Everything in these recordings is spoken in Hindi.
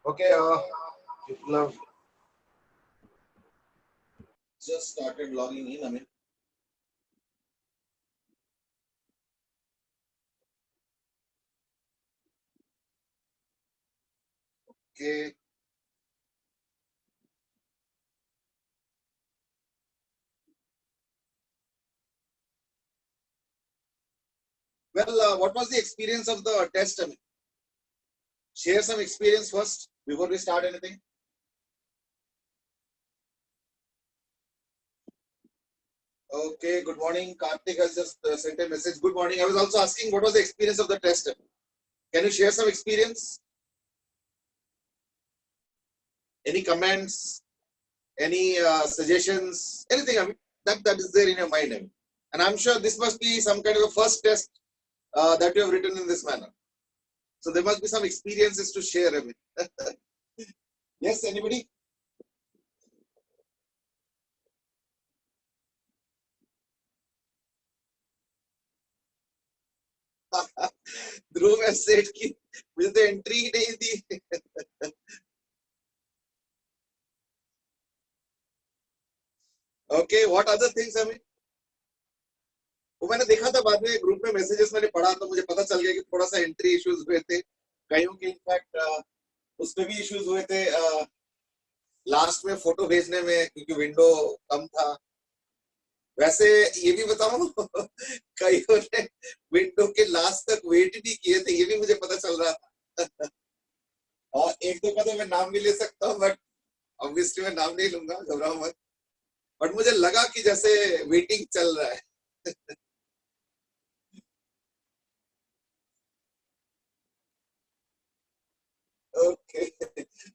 Okay, people have just started logging in. I mean, okay. Well, what was the experience of the test? I mean, share some experience first before we start anything. Okay, good morning. Karthik has just sent a message. Good morning. I was also asking what was the experience of the test. Can you share some experience? Any comments? Any suggestions? Anything? I mean, that is there in your mind. I mean. And I'm sure this must be some kind of a first test that you have written in this manner. So there must be some experiences to share. I mean. Yes, anybody? Dhruv has said कि मुझे तो एंट्री ही नहीं दी. Okay, what other things? I mean, वो मैंने देखा था बाद में ग्रुप में मैसेजेस मैंने पढ़ा तो मुझे पता चल गया कि थोड़ा सा एंट्री इश्यूज हुए थे कईयों के. इनफैक्ट उसमें भी इश्यूज हुए थे लास्ट में फोटो भेजने में क्योंकि विंडो कम था. वैसे ये भी बताऊं कईयों ने विंडो के लास्ट तक वेट भी किए थे, ये भी मुझे पता चल रहा था. और एक दो का तो मैं नाम भी ले सकता हूँ बट ऑब्वियसली मैं नाम नहीं लूंगा, घबराओ मत. बट मुझे लगा कि जैसे वेटिंग चल रहा है. ओके,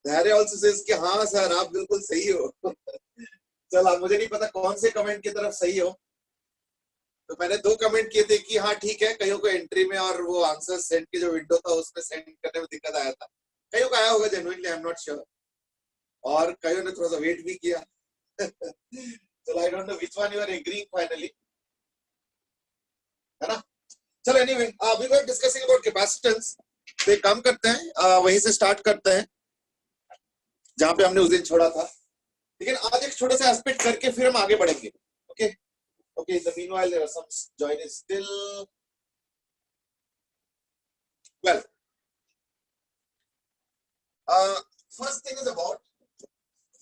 धैर्य ऑल्सो सेज कि हाँ सर आप बिल्कुल सही हो. चल मुझे नहीं पता कौन से कमेंट की तरफ सही हो. तो मैंने दो कमेंट किए थे कि हाँ ठीक है, कईयों को एंट्री में और वो आंसर सेंड की जो विंडो था उसमें सेंड करने में दिक्कत आया था. कईयों को आया होगा genuinely, I am not sure. और कईयों ने थोड़ा सा वेट भी किया. चलो I don't know which one you are agreeing finally, है ना. चलो anyway, we were discussing about capacitance. तो एक काम करते हैं, वहीं से स्टार्ट करते हैं जहां पे हमने उस दिन छोड़ा था. लेकिन आज एक छोटा सा एस्पेक्ट करके फिर हम आगे बढ़ेंगे. Okay okay. In the meanwhile there are some join is still. Well, first thing is about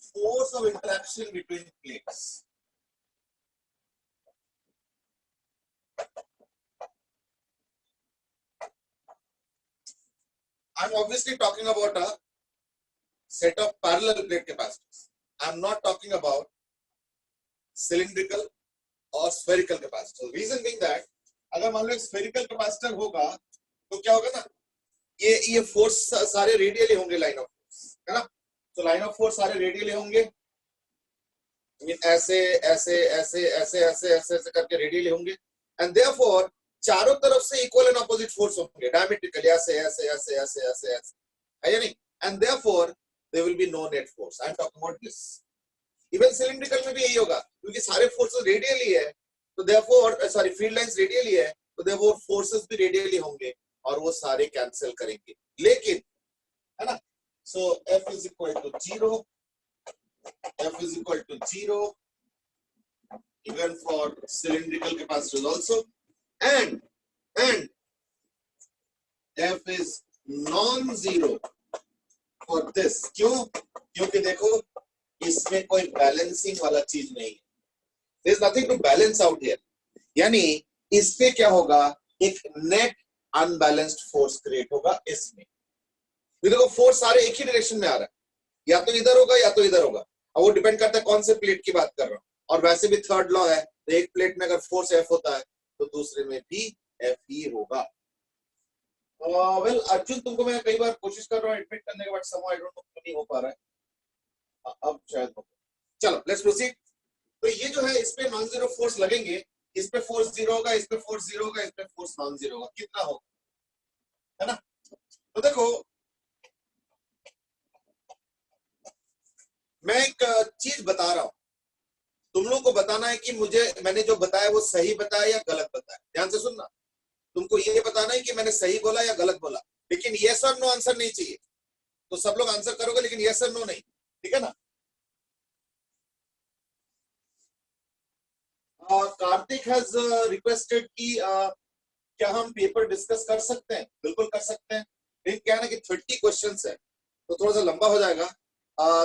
force of interaction between plates. I'm obviously talking about a set of parallel plate capacitors. I'm not talking about cylindrical or spherical capacitor. Reason being that अगर मान लो spherical capacitor होगा तो क्या होगा ना, ये फोर्स सारे रेडियली होंगे, लाइन ऑफ फोर्स, है ना. तो लाइन ऑफ फोर्स सारे रेडियली होंगे, ऐसे ऐसे ऐसे ऐसे ऐसे ऐसे ऐसे करके रेडियली होंगे. एंड देयरफॉर चारों तरफ से इक्वल एंड ऑपोजिट फोर्स होंगे, डायमेट्रिकली ऐसे ऐसे ऐसे ऐसे ऐसे ऐसे, है या नहीं. And therefore there will be no net force. I am talking about this. Even cylindrical में भी यही होगा क्योंकि सारे फोर्सेस रेडियली है, तो therefore sorry field lines radially है, तो देयरफॉर फोर्सेस भी रेडियली होंगे और वो सारे कैंसिल करेंगे. लेकिन, है ना, सो F is equal to 0, F is equal to 0 even for cylindrical capacitors also, and F is non-zero for this. क्यों? क्योंकि देखो इसमें कोई बैलेंसिंग वाला चीज नहीं है. There is nothing to balance out here. यानी इससे क्या होगा, एक नेट अनबैलेंस्ड फोर्स क्रिएट होगा इसमें. देखो फोर्स सारे एक ही डायरेक्शन में आ रहा है, या तो इधर होगा या तो इधर होगा. अब वो डिपेंड करता है कौन से प्लेट की बात कर रहा हूं. और वैसे भी थर्ड लॉ है, तो एक प्लेट में अगर फोर्स F होता है तो दूसरे में भी F ही होगा. वेल अर्जुन, तुमको मैं कई बार कोशिश कर रहा हूँ एडमिट करने के बाद समहाउ आई डोंट नो क्यों नहीं हो पा रहा है. अब शायद हो. चलो लेट्स प्रोसीड. तो ये जो है इस पे नॉन जीरो फोर्स लगेंगे, इस पे फोर्स जीरो होगा, इस पे फोर्स जीरो होगा, इस पे फोर्स नॉन जीरो होगा. कितना होगा, है ना. तो देखो मैं एक चीज बता रहा हूं, तुम लोगों को बताना है कि मैंने जो बताया वो सही बताया या गलत बताया. ध्यान से सुनना, तुमको ये बताना है कि मैंने सही बोला या गलत बोला, लेकिन यस और नो आंसर नहीं चाहिए. तो सब लोग आंसर करोगे, लेकिन यस और नो नहीं, ठीक है ना। कार्तिक हैज रिक्वेस्टेड कि क्या हम पेपर डिस्कस कर सकते हैं? बिल्कुल कर सकते हैं, लेकिन क्या है ना कि 30 क्वेश्चंस है तो थोड़ा सा लंबा हो जाएगा।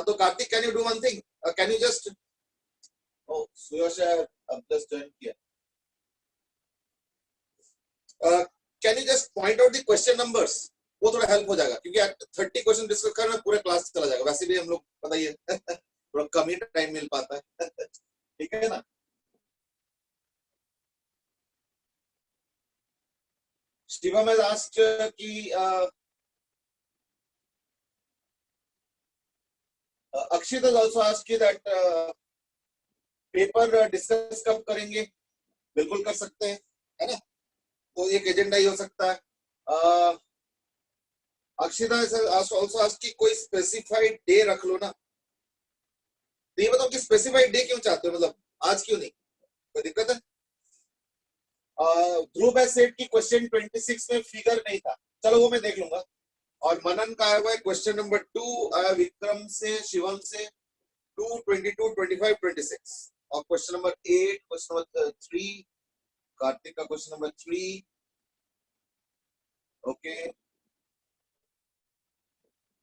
तो Kartik, can you do one thing, can you just, ओ सुयश अब जस्ट ज्वाइन किया, can you just point out the question numbers, वो थोड़ा हेल्प हो जाएगा, क्योंकि 30 क्वेश्चन डिस्कस करना पूरे क्लास चला जाएगा, वैसे भी हम लोग पता ही है थोड़ा कम ही टाइम मिल पाता है ठीक है ना। शिवम has asked कि Akshit has also asked that paper discuss कब करेंगे? बिल्कुल कर सकते हैं, है ना, तो एक एजेंडा ही हो सकता है। अक्षिता also asked कि कोई स्पेसिफाइड डे रख लो ना। तो ये बताओ कि स्पेसिफाइड डे क्यों चाहते हो, मतलब आज क्यों नहीं, कोई दिक्कत है? ध्रुव हैज सेड कि क्वेश्चन 26 में फिगर नहीं था, चलो वो मैं देख लूंगा। और मनन का आया हुआ है क्वेश्चन नंबर 2 आया विक्रम से, शिवम से, 2, 22, 25, 26, और question number 8, question number 3, Kartik का क्वेश्चन नंबर 3, ओके।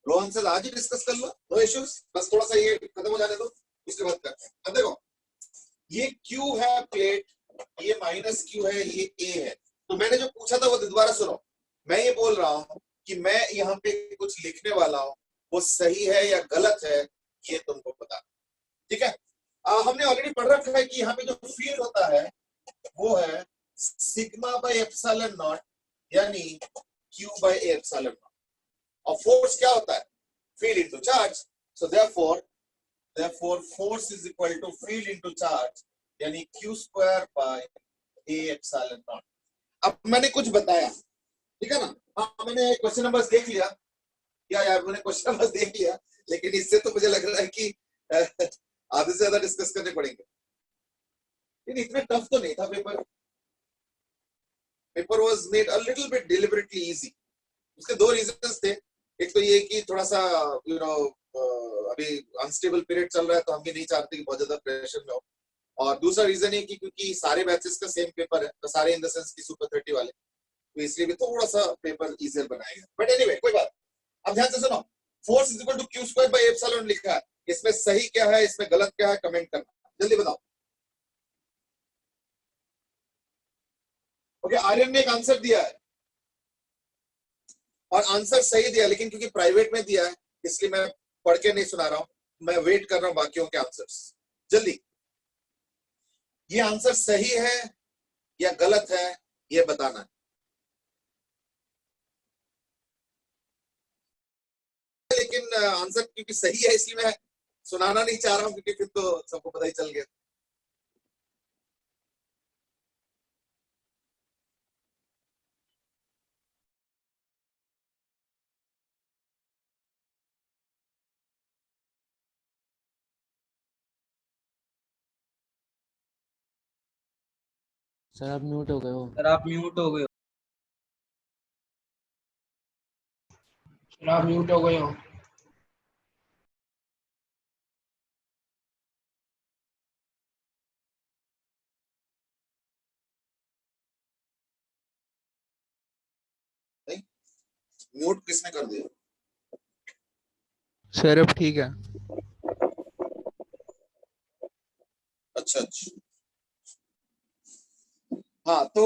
रोहन से आज ही डिस्कस कर लो, नो इश्यूज, बस थोड़ा सा ये खत्म हो जाने दो, उसके बाद करते हैं। अब देखो ये Q है प्लेट, ये माइनस Q है, ये A है, तो मैंने जो पूछा था वो दोबारा सुनो। मैं ये बोल रहा हूं कि मैं यहाँ पे कुछ लिखने वाला हूं, वो सही है या गलत है ये तुमको पता, ठीक है। हमने ऑलरेडी पढ़ रखा है कि यहाँ पे जो फील्ड होता है वो है सिग्मा बाय एप्सिलॉन नॉट, यानी Q बाय एप्सिलॉन नॉट, और फोर्स क्या होता है, field into charge, so therefore force is equal to field into charge, यानी Q square by A epsilon naught। अब मैंने कुछ बताया, ठीक है ना। हाँ मैंने क्वेश्चन नंबर्स देख लिया, क्या यार मैंने क्वेश्चन नंबर्स देख लिया, लेकिन इससे तो मुझे लग रहा है कि आधे से ज्यादा डिस्कस करने पड़ेंगे। लेकिन इतना टफ तो नहीं था paper, paper was made a little bit deliberately easy. उसके दो रीजंस थे, एक तो ये कि थोड़ा सा यू नो अभी अनस्टेबल पीरियड चल रहा है, तो हम भी नहीं चाहते कि बहुत ज्यादा प्रेशर में हो, और दूसरा रीजन ये कि क्योंकि सारे बैचेस का सेम पेपर है, तो सारे इन द सेंस की सुपर 30 वाले, तो इसलिए भी थोड़ा सा पेपर इजियर बनाया गया, बट एनीवे कोई बात। अब ध्यान से सुनो, force is equal to Q square by epsilon लिखा है, इसमें सही क्या है, इसमें गलत क्या है, कमेंट करना, जल्दी बताओ। ओके, आर्यन ने एक आंसर दिया है, और आंसर सही दिया, लेकिन क्योंकि प्राइवेट में दिया है इसलिए मैं पढ़ के नहीं सुना रहा हूं, मैं वेट कर रहा हूं बाकियों के आंसर्स। जल्दी, ये आंसर सही है या गलत है ये बताना है, लेकिन आंसर क्योंकि सही है इसलिए मैं सुनाना नहीं चाह रहा हूं, क्योंकि फिर तो सबको पता ही चल गया। सर आप म्यूट हो गए हो। सर आप म्यूट हो गए हो। सर आप म्यूट हो गए हो। नहीं, म्यूट किसने कर दिया? सर अब ठीक है। अच्छा अच्छा, हाँ तो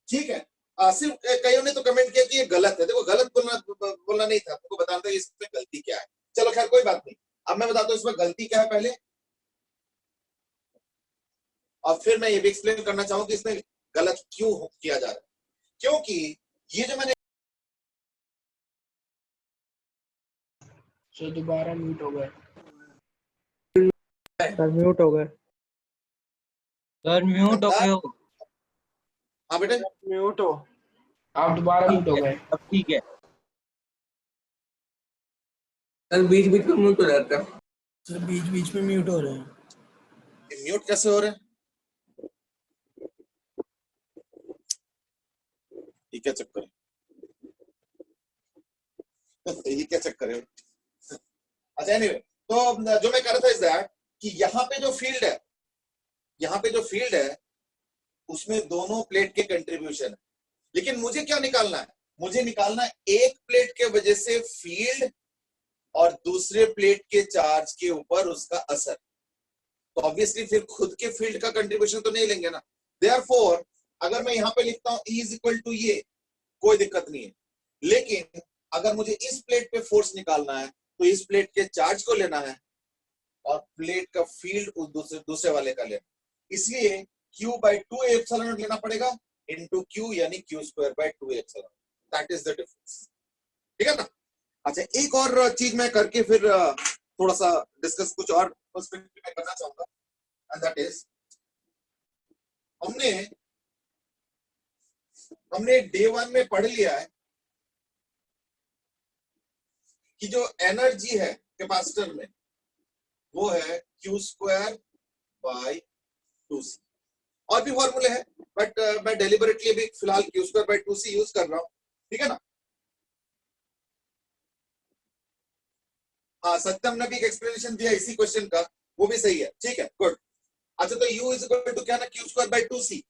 ठीक है। सिर्फ कईयों ने तो कमेंट किया कि ये गलत है, देखो गलत बोलना नहीं था, तुमको बताना था इसमें गलती क्या है। चलो खैर कोई बात नहीं, अब मैं बताता हूँ इसमें गलती क्या है पहले, और फिर मैं ये भी एक्सप्लेन करना चाहूँ कि इसमें गलत क्यों किया जा रहा है। क्योंकि ये जो मैंने सर दोबारा म्यूट हो गए। सर म्यूट हो गए। सर म्यूट हो गए हो। हाँ बेटे, म्यूट हो। आप दोबारा म्यूट हो गए। अब ठीक है। सर बीच बीच में म्यूट हो जाता है। सर बीच बीच में म्यूट हो रहे हैं। म्यूट कैसे हो रहे हैं, ये क्या चक्कर है? क्या चेक करे? अच्छा एनीवे, तो जो मैं कह रहा था इज दैट कि यहाँ पे जो फील्ड है, यहाँ पे जो फील्ड है उसमें दोनों प्लेट के कंट्रीब्यूशन है, लेकिन मुझे क्या निकालना है? मुझे निकालना है एक प्लेट के वजह से फील्ड और दूसरे प्लेट के चार्ज के ऊपर उसका असर। तो ऑब्वियसली फिर खुद के फील्ड का कंट्रीब्यूशन तो नहीं लेंगे ना। देयरफॉर अगर मैं यहाँ पे लिखता हूं E इज इक्वल टू ये, कोई दिक्कत नहीं है, लेकिन अगर मुझे इस प्लेट पे फोर्स निकालना है तो इस प्लेट के चार्ज को लेना है और प्लेट का फील्ड उस दूसरे वाले का लेना, इसलिए Q by 2A epsilon not लेना पड़ेगा इनटू Q यानी Q square by 2A epsilon. That is the difference, ठीक है ना? अच्छा एक और चीज मैं करके फिर थोड़ा सा डिस्कस कुछ और पर्सपेक्टिव में करना चाहूंगा, एंड दैट इज हमने डे 1 में पढ़ लिया है कि जो एनर्जी है कैपेसिटर में वो है Q स्क्वायर बाय 2C। और भी फॉर्मूले हैं बट मैं डेलिबरेटली अभी फिलहाल Q square by 2C use कर रहा हूं, ठीक है ना? हाँ, सत्यम ने भी एक एक्सप्लेनेशन दिया इसी क्वेश्चन का, वो भी सही है, ठीक है, गुड। अच्छा तो U इज इक्वल टू क्या ना Q स्क्वायर बाय 2C।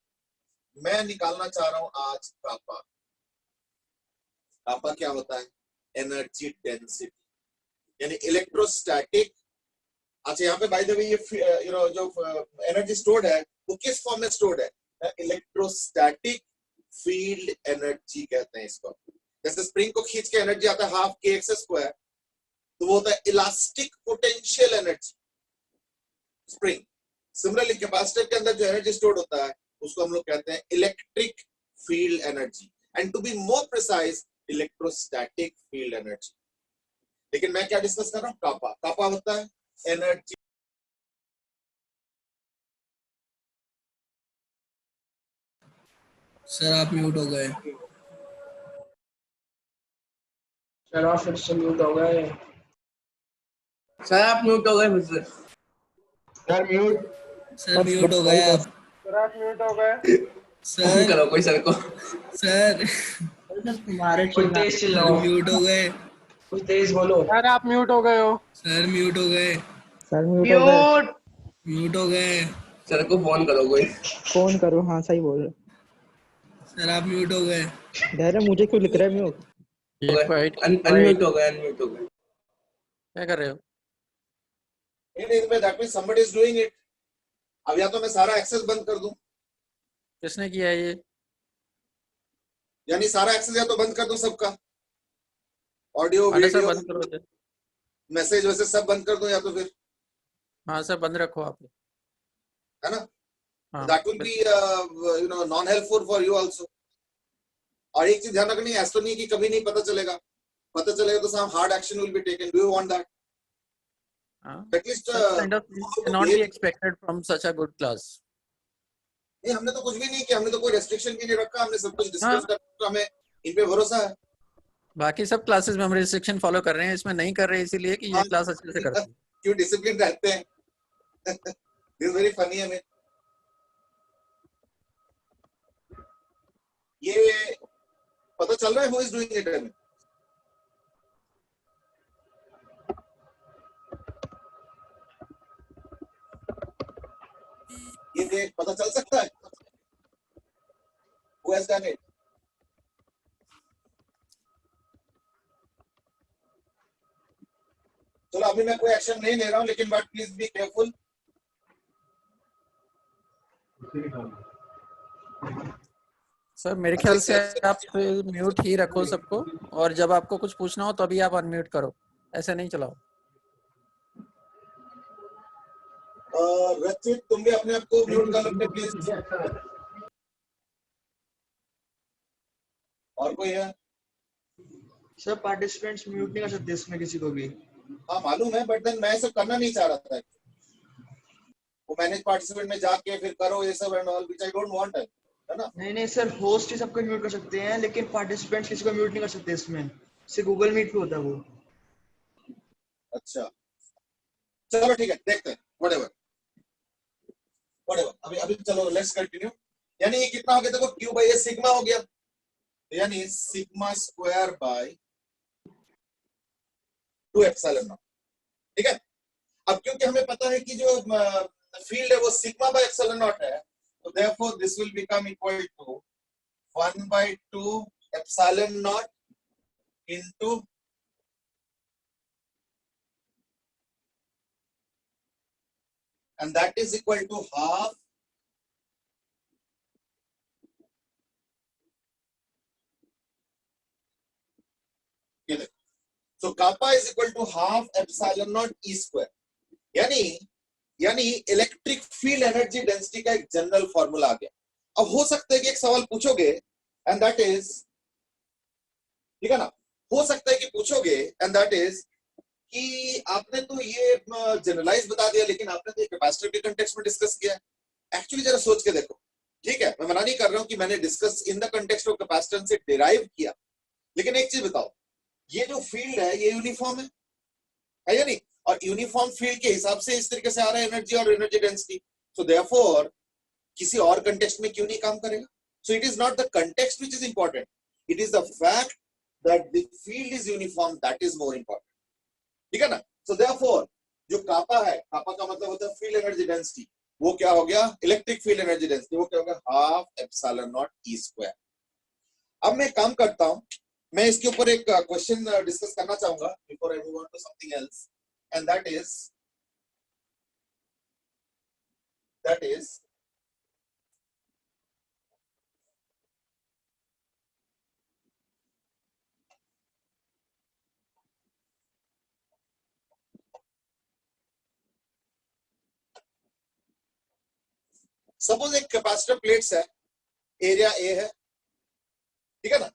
मैं निकालना चाह रहा हूं आज कापा। कापा क्या होता है? एनर्जी डेंसिटी, यानी इलेक्ट्रोस्टैटिक। अच्छा यहाँ पे बाय द वे ये जो एनर्जी स्टोर्ड है वो किस फॉर्म में स्टोर्ड है? इलेक्ट्रोस्टैटिक फील्ड एनर्जी कहते हैं इसको। जैसे स्प्रिंग को खींच के एनर्जी आता है हाफ kx स्क्वायर, तो वो होता है elastic potential energy spring. Similarly capacitor के अंदर जो एनर्जी स्टोर्ड होता है उसको हम लोग कहते हैं electric field energy, and to be more precise electrostatic field energy. लेकिन मैं क्या डिस्कस कर रहा हूं? कापा। कापा होता है एनर्जी। सर आप म्यूट हो गए। सर आप फिर से म्यूट हो गए। सर आप म्यूट हो गए फिर से। Sir mute. सर म्यूट हो गए आप। सर आप म्यूट हो गए। फोन सर करो कोई सर को। सर तुम्हारे कोई तेज सर चिल्लाओ, म्यूट हो गए। कुछ तेज बोलो। सर आप म्यूट हो गए हो। सर म्यूट हो गए। सर म्यूट हो गए। म्यूट। म्यूट हो गए। सर को फोन करो कोई। फोन करो, हाँ सही बोल रहे। सर आप म्यूट हो गए। कह रहे मुझे क्यों लिख रहे हैं म्यूट? अनम्यूट हो गए, अनम्यूट हो गए। क्या कर रहे हो? That means somebody is doing it. अब या तो मैं सारा एक्सेस बंद कर दूं, किसने किया है ये? यानी सारा एक्सेस या तो बंद कर दूं सबका, ऑडियो अरे सर वीडियो बंद करो दे। मैसेज वैसे सब बंद कर दूं, या तो फिर, हाँ सर बंद रखो आप। है ना? हाँ that will be non helpful for you also. और एक चीज ध्यान रखनी है, ऐसा नहीं कि कभी नहीं पता चलेगा, पता चलेगा तो some hard action will be taken. Do you want that? At least such kind of things cannot be expected from such a good class. नहीं, हमने तो कुछ भी नहीं किया, हमने तो कोई रेस्ट्रिक्शन भी नहीं रखा, हमने सब कुछ डिस्कस हाँ। कर, तो हमें इन पे भरोसा है। बाकी सब क्लासेस में हम रिस्ट्रिक्शन फॉलो कर रहे हैं, इसमें नहीं कर रहे इसीलिए कि ये क्लास अच्छे से करती है। क्यों डिसिप्लिन रहते हैं। दिस वेरी फनी है। ये पता चल रहा है हु इज डूइंग इट हमें? ये पता चल सकता है हु हैज डन इट? चलो अभी मैं कोई एक्शन नहीं ले रहा हूं, लेकिन but please be careful. Sir मेरे ख्याल से आप म्यूट ही रखो सबको, और जब आपको कुछ पूछना हो तो अभी आप अनम्यूट करो, ऐसे नहीं चलाओ। रचित तुम भी अपने आप को म्यूट कर लो प्लीज। और कोई है? सर पार्टिसिपेंट्स म्यूट नहीं कर सकते इसमें किसी को भी। हाँ मालूम है, बट देन मैं सब करना नहीं चाह रहा था। वो मैनेज पार्टिसिपेंट में जाके फिर करो ये सब and all, which I don't want, है ना? नहीं सर, होस्ट ही सबको म्यूट कर सकते हैं, लेकिन पार्टिसिपेंट्स किसी को म्यूट नहीं कर सकते इसमें। सिर्फ गूगल मीट पे होता है वो। अच्छा चलो ठीक है, देखते हैं। व्हाटएवर अभी अभी चलो लेट्स कंटिन्यू। यानी ये कितना हो गया? देखो Q बाई ए सिग्मा हो गया, यानी sigma square by 2 epsilon not. ठीक है, अब क्योंकि हमें पता है कि जो फील्ड है वो सिग्मा बाय एप्सिलॉन नॉट है, तो therefore this will become equal to 1/2 epsilon naught into and that is equal to half ये देखो, so kappa is equal to half epsilon naught e square, यानी इलेक्ट्रिक फील्ड एनर्जी डेंसिटी का एक जनरल फॉर्मूला आ गया। अब हो सकता है कि एक सवाल पूछोगे एंड दैट इज, ठीक है ना, हो सकता है कि पूछोगे एंड दैट इज कि आपने तो ये जनरलाइज बता दिया, लेकिन आपने तो कैपेसिटर के कंटेक्स्ट में डिस्कस किया है। एक्चुअली जरा सोच के देखो, ठीक है, मैं मना नहीं कर रहा हूं कि मैंने discuss in the context of capacitance से डिराइव किया, लेकिन एक चीज बताओ, ये जो फील्ड है ये यूनिफॉर्म है या नहीं? और यूनिफॉर्म फील्ड के हिसाब से इस तरीके से आ रहा है एनर्जी और एनर्जी डेंसिटी, सो देयरफॉर किसी और कंटेक्स्ट में क्यों नहीं काम करेगा? So it is not the context which is important, it is the fact that the field is uniform, that is more important. ठीक है ना? सो देयरफॉर जो कापा है, कापा का मतलब होता है फील्ड एनर्जी डेंसिटी, वो क्या हो गया? इलेक्ट्रिक फील्ड एनर्जी डेंसिटी, वो क्या हो गया? Half epsilon not E square. अब मैं काम करता हूं, मैं इसके ऊपर एक क्वेश्चन डिस्कस करना चाहूंगा before I move on to something else, and that is suppose एक कैपेसिटर प्लेट्स है, एरिया ए है, ठीक है ना,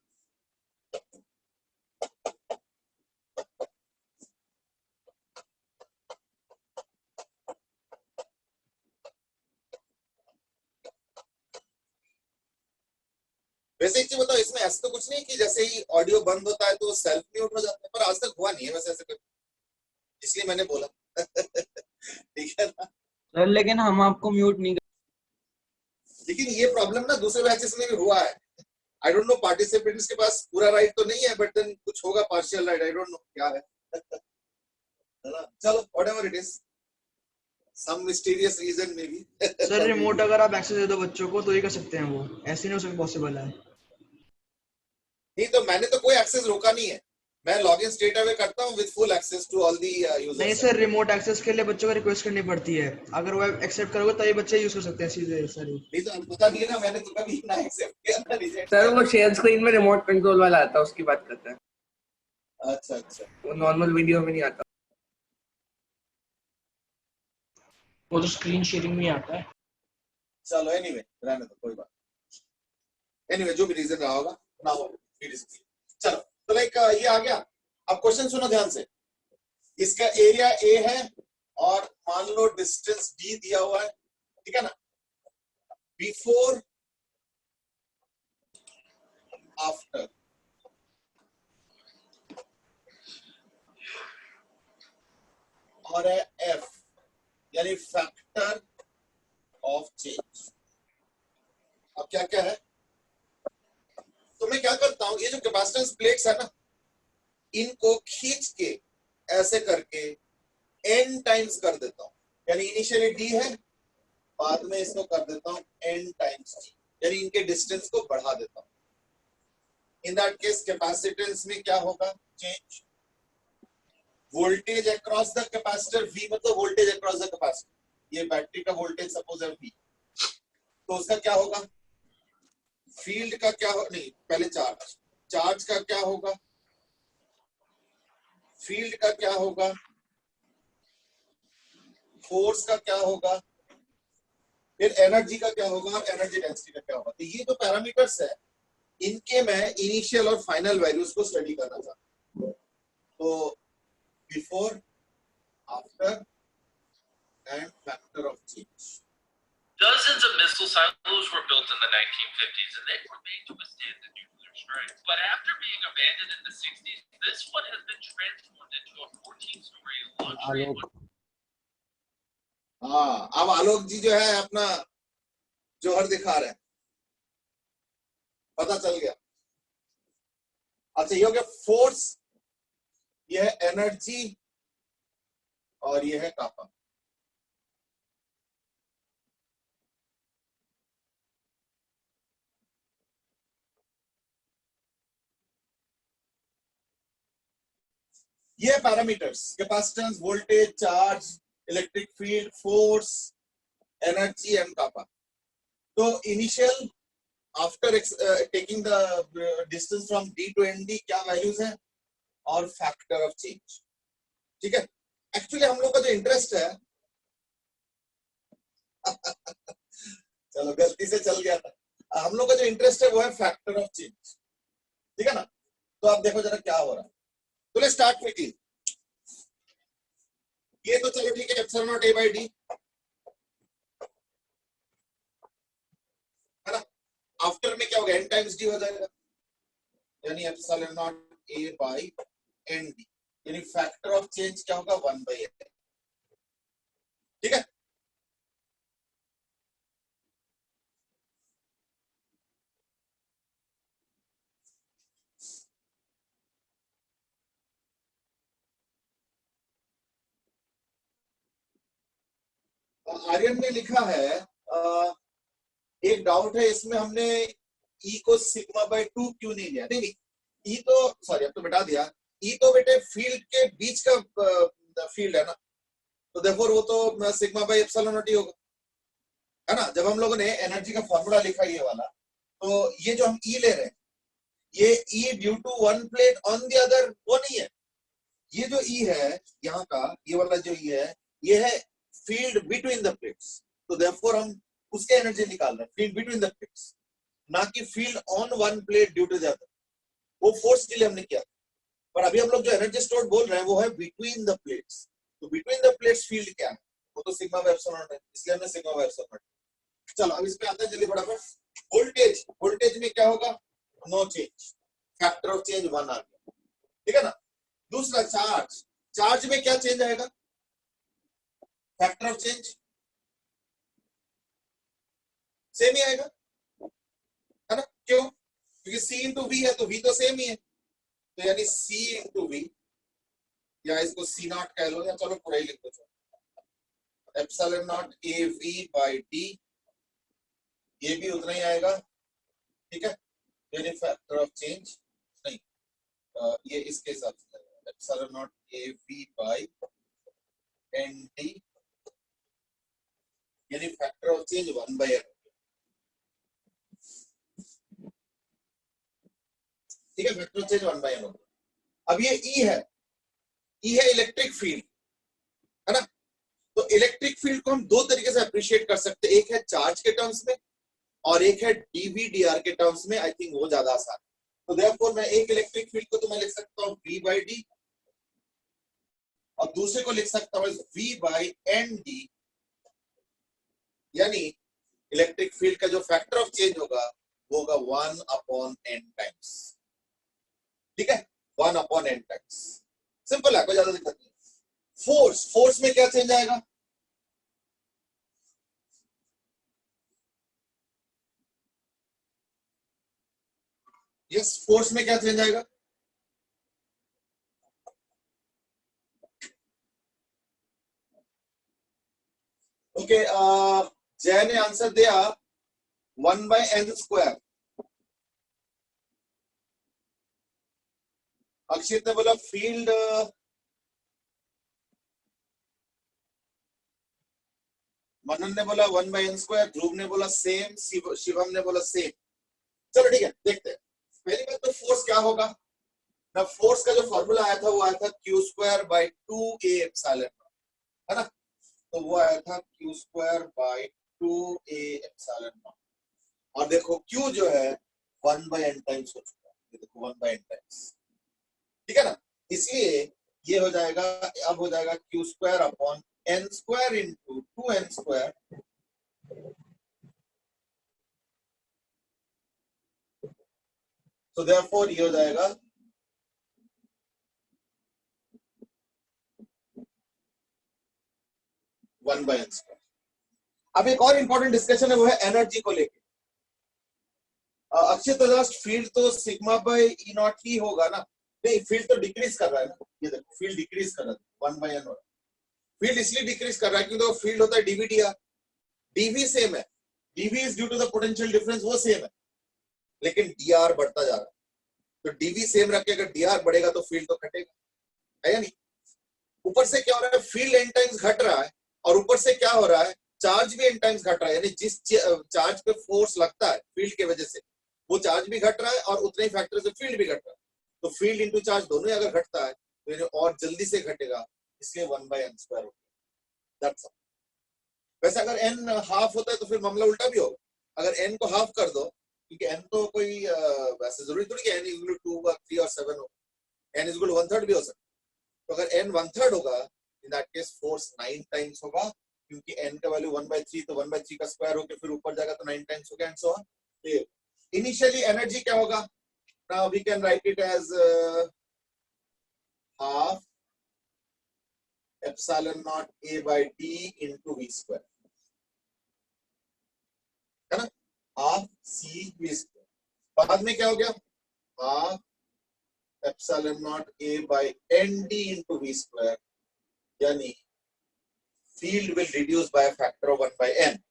वैसे एक चीज बताओ, इसमें ऐसा तो कुछ नहीं कि जैसे ही ऑडियो बंद होता है तो सेल्फ म्यूट हो जाता है, पर आज तक हुआ नहीं है वैसे ऐसे कुछ, इसलिए मैंने बोला। ठीक है ना? सर लेकिन हम आपको म्यूट नहीं लेकिन ये प्रॉब्लम ना दूसरे बैचेस में भी हुआ है। आई डोंट नो, पार्टिसिपेंट्स के पास पूरा राइट तो नहीं है, बट देन कुछ होगा partial right, I don't know क्या है। है ना? चलो whatever it is, some mysterious reason may be. Sir remote अगर आप एक्सेस दे दो बच्चों को तो ही कर सकते हैं, वो ऐसे नहीं हो सकता, पॉसिबल है। नहीं तो मैंने तो कोई एक्सेस रोका नहीं है, मैं लॉगिन स्ट्रेट अवे करता हूं with full access to all the users. नहीं सर, रिमोट एक्सेस के लिए बच्चों को रिक्वेस्ट करनी पड़ती है, अगर वो एक्सेप्ट करोगे तभी बच्चे यूज कर सकते हैं सीधे। सर नहीं तो पता नहीं है ना, मैंने तो कभी ना एक्सेप्ट किया ना रिजेक्ट। सर वो शेयर स्क्रीन में रिमोट कंट्रोल वाला आता है, उसकी बात करते हैं। अच्छा अच्छा, वो नॉर्मल वीडियो में नहीं आता, वो तो स्क्रीन शेयरिंग में आता है। चलो एनीवे रहने दो, कोई बात। एनीवे जो भी रीजन रहा होगा ना हो, इट इज क्लियर। चलो तो लाइक ये आ गया। अब क्वेश्चन सुनो ध्यान से, इसका एरिया ए है और मान लो डिस्टेंस डी दिया हुआ है, ठीक है ना, बिफोर आफ्टर और एफ यानी फैक्टर ऑफ चेंज। अब क्या क्या है, तो मैं क्या करता हूं, ये जो कैपेसिटेंस प्लेट्स है ना, इनको खींच के ऐसे करके n टाइम्स कर देता हूं, यानी इनिशियली d है, बाद में इसको कर देता हूं n टाइम्स d, यानी इनके डिस्टेंस को बढ़ा देता हूं। इन दैट केस कैपेसिटेंस में क्या होगा? Change. Voltage across the capacitor, v मतलब वोल्टेज अक्रॉस द कैपेसिटर, ये बैटरी का वोल्टेज सपोज है v, तो उसका क्या होगा? फील्ड का क्या हो, नहीं पहले चार्ज का क्या होगा, फील्ड का क्या होगा, फोर्स का क्या होगा, फिर एनर्जी का क्या होगा और एनर्जी डेंसिटी का क्या होगा। तो ये जो पैरामीटर्स है, इनके मैं इनिशियल और फाइनल वैल्यूज को स्टडी करना चाहता हूं। तो before, after and factor of change. Dozens of missile silos were built in the 1950s, and they were made to withstand the nuclear strike. But after being abandoned in the 60s, this one has been transformed into a 14-story luxury. हाँ, अब आलोक जी जो है अपना जोहर दिखा रहे हैं, पता चल गया। अच्छा ये हो गया फोर्स, ये है एनर्जी और ये है कापा। ये parameters capacitance, voltage, charge, electric field, force, energy and kappa. तो initial after taking the distance from d to N d क्या वैल्यूज है और फैक्टर ऑफ चेंज। ठीक है, एक्चुअली हम लोग का जो इंटरेस्ट है चलो गलती से चल गया था, हम लोग का जो इंटरेस्ट है वो है फैक्टर ऑफ चेंज। ठीक है ना, तो आप देखो जरा क्या हो रहा है। तो लेट्स स्टार्ट क्विकली। ये तो चलो ठीक है, epsilon not A by d है ना। आफ्टर में क्या होगा, एन टाइम्स डी हो जाएगा, यानी epsilon not A by n d, यानी फैक्टर ऑफ चेंज क्या होगा, 1 बाय एन। ठीक है, आर्यन ने लिखा है एक डाउट है इसमें, हमने ई को सिग्मा बाय 2 क्यों नहीं लिया। नहीं, ई तो सॉरी अब तो बता दिया, ई तो बेटे फील्ड के बीच का फील्ड है ना, तो देयरफॉर वो तो सिग्मा बाय एप्सिलॉन नॉट ही होगा, है ना। जब हम लोगों ने एनर्जी का फॉर्मूला लिखा ये वाला, तो ये जो हम ई ले रहे हैं, ये e due to one plate on the other वो नहीं है। ये जो ई है यहाँ का, ये वाला जो ई है, ये है फील्ड बिटवीन द प्लेट्स, तो देयरफॉर हम उसके एनर्जी निकाल रहे हैं, फील्ड बिटवीन द प्लेट्स, ना कि field on one plate due to the other. वो फोर्स के लिए हमने किया, पर अभी हम लोग जो एनर्जी स्टोर्ड बोल रहे हैं वो है बिटवीन द प्लेट्स। तो बिटवीन द प्लेट्स फील्ड क्या है, वो तो सिग्मा बाय एप्सिलॉन नॉट है, इसलिए हमने सिग्मा बाय एप्सिलॉन नॉट। चलो अब इसमें आते हैं जल्दी फटाफट। वोल्टेज, वोल्टेज में क्या होगा, no change, factor of change 1 आ गया। ठीक है ना। दूसरा चार्ज, चार्ज में क्या चेंज आएगा, फैक्टर ऑफ चेंज सेम ही आएगा, है ना। क्यों, क्योंकि C इंटू वी है, तो V तो सेम ही है, तो यानी C इंटू वी, या इसको C नॉट कह लो, या चलो पूरा ही लिख दो, epsilon not A V by d, ये भी उतना ही आएगा। ठीक है, यानी फैक्टर ऑफ चेंज नहीं, ये इसके हिसाब से epsilon not A V by n d, यानी factor of change 1 by n. ठीक है, factor of change 1 by n होगा। अब ये ई है, ई है इलेक्ट्रिक फील्ड, है ना। तो इलेक्ट्रिक फील्ड को हम दो तरीके से अप्रिशिएट कर सकते हैं, एक है चार्ज के टर्म्स में और एक है डीवी/डीआर के टर्म्स में। आई थिंक वो ज्यादा आसान है। तो देयरफॉर मैं एक इलेक्ट्रिक फील्ड को तो मैं लिख सकता हूँ V बाय डी, और दूसरे को लिख सकता हूँ V बाय एन डी, यानी इलेक्ट्रिक फील्ड का जो फैक्टर ऑफ चेंज होगा वो होगा 1 अपॉन n टाइम्स। ठीक है, 1 अपॉन n टाइम्स, सिंपल है, कोई ज्यादा दिक्कत नहीं। फोर्स, फोर्स में क्या चेंज आएगा, यस, फोर्स में क्या चेंज आएगा, ओके। जय ने आंसर दिया 1 बाय एन स्क्वायर, अक्षित ने बोला फील्ड, मनन ने बोला 1 बाय एन स्क्वायर, ध्रुव ने बोला सेम, शिवम ने बोला सेम। चलो ठीक है, देखते हैं। पहली बात तो फोर्स क्या होगा ना, फोर्स का जो फॉर्मूला आया था वो आया था Q square by 2a epsilon, है ना। तो वो आया था Q square by 2a epsilon, और देखो क्यू जो है 1 बाय n टाइम्स हो चुका है, ये देखो 1 बाय n टाइम्स। ठीक है ना, इसलिए ये हो जाएगा, अब हो जाएगा Q square upon n square into 2n square, तो देयरफॉर ये हो जाएगा 1 बाय n स्क्वायर। अब एक और इंपॉर्टेंट डिस्कशन है, वो है एनर्जी को लेके। अक्षय तो जस्ट फील्ड तो सिग्मा बाय ई नॉट ही होगा ना, नहीं, फील्ड तो डिक्रीज कर रहा है ना, ये देखो फील्ड डिक्रीज कर रहा है 1 by n हो रहा है। फील्ड इसलिए डिक्रीज कर रहा है क्योंकि फील्ड होता है dvdr, dv सेम है, dv is due to the potential difference, वो सेम है, लेकिन dr बढ़ता जा रहा है। तो dv सेम रख के अगर dr बढ़ेगा तो फील्ड तो घटेगा, है या नहीं? ऊपर से क्या हो रहा है, फील्ड n टाइम्स घट रहा है, और ऊपर से क्या हो रहा है, चार्ज भी n टाइम्स घट रहा है, यानी जिस चार्ज पे फोर्स लगता है फील्ड के वजह से, वो चार्ज भी घट रहा है और उतने ही फैक्टर से फील्ड भी घट रहा है। तो फील्ड इंटू चार्ज दोनों ही अगर घटता है तो ये और जल्दी से घटेगा, इसलिए 1 by n स्क्वायर हो गया। That's all. वैसे अगर n हाफ होता है तो फिर मामला उल्टा भी होगा, अगर n को हाफ कर दो, क्योंकि n तो कोई वैसे जरूरी थोड़ी कि n इज इक्वल टू 2 3 और 7 हो, n इज इक्वल टू 1/3 भी हो सकता है। तो अगर n 1/3 होगा, in that case force 9 times होगा, क्योंकि n का वैल्यू 1/3, तो 1/3 का स्क्वायर होकर फिर ऊपर जाएगा तो 9 टाइम्स हो गया, and so on. Initially energy क्या होगा, now we can write it as half epsilon naught a by d into v square, है ना, half c v square। बाद में क्या हो गया, half epsilon naught a by n d into v square, यानी field will reduce by a factor of 1 by n।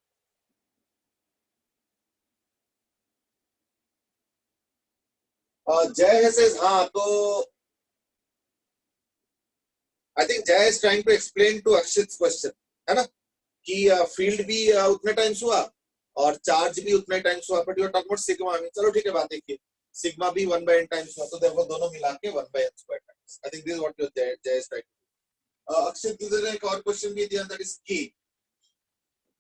जय says हाँ, तो I think Jay is trying to explain to Akshit's question, है ना, कि फील्ड भी उतने टाइम्स हुआ और चार्ज भी उतने टाइम्स हुआ, but you are talking about sigma में। चलो ठीक है, बात देखिए, सिग्मा भी 1 by n टाइम्स हुआ, तो देखो दोनों मिला के 1 by n square times. I think this is what Jay is trying to do। अक्षित दूसरे ने एक और क्वेश्चन भी दिया, दैट इज k।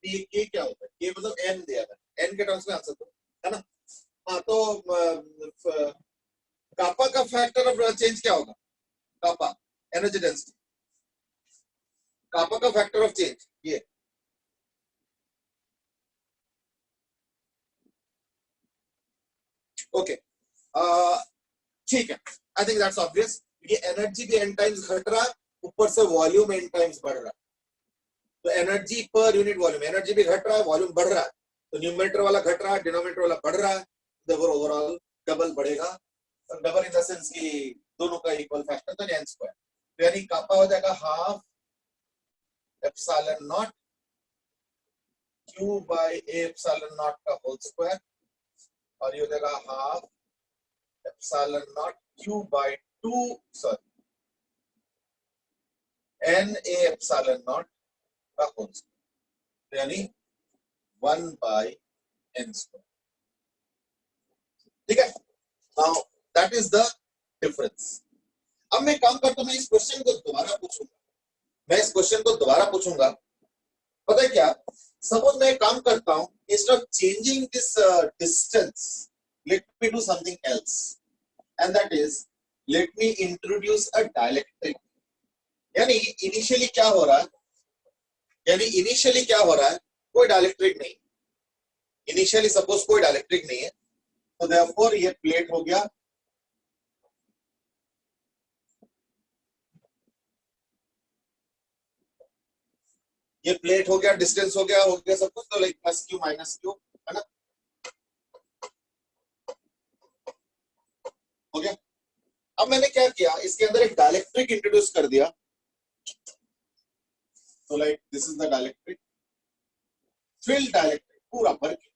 k क्या होता है, k मतलब n दिया था, n के टर्म्स में आंसर दो, है ना। हाँ, तो कापा का फैक्टर ऑफ चेंज क्या होगा, कापा एनर्जी डेंसिटी, कापा का फैक्टर ऑफ चेंज ये, ओके, ठीक है, आई थिंक दैट्स ऑब्वियस। ये एनर्जी भी n टाइम्स घट रहा है, ऊपर से वॉल्यूम n टाइम्स बढ़ रहा है, तो energy per unit volume, energy भी घट रहा है, वॉल्यूम बढ़ रहा है, तो न्यूमरेटर वाला घट रहा है, डिनोमिनेटर वाला बढ़ रहा है, देयरफॉर ओवरऑल डबल बढ़ेगा, डबल इन द सेंस कि दोनों का इक्वल फैक्टर, तो n स्क्वायर, तो यानी कापा हो जाएगा half epsilon not q by a epsilon not का होल स्क्वायर, और ये हो जाएगा half epsilon not q by 2 sorry n a epsilon not का होल स्क्वायर, यानी 1 बाय n स्क्वायर। ठीक है, now that is the difference. अब मैं काम करता हूं, मैं इस क्वेश्चन को दोबारा पूछूंगा, पता है क्या, सपोज मैं काम करता हूं, instead of changing this distance, let me do something else, and that is let me introduce a dielectric. यानी इनिशियली क्या हो रहा है, कोई डाइलेक्ट्रिक नहीं, इनिशियली सपोज कोई डाइलेक्ट्रिक नहीं है, तो देयरफॉर ये प्लेट हो गया, ये प्लेट हो गया, डिस्टेंस हो गया सब कुछ, तो like plus Q minus Q, है ना, हो गया। अब मैंने क्या किया, इसके अंदर एक डाइलेक्ट्रिक इंट्रोड्यूस कर दिया, तो like this is the dielectric, field dielectric पूरा भर के,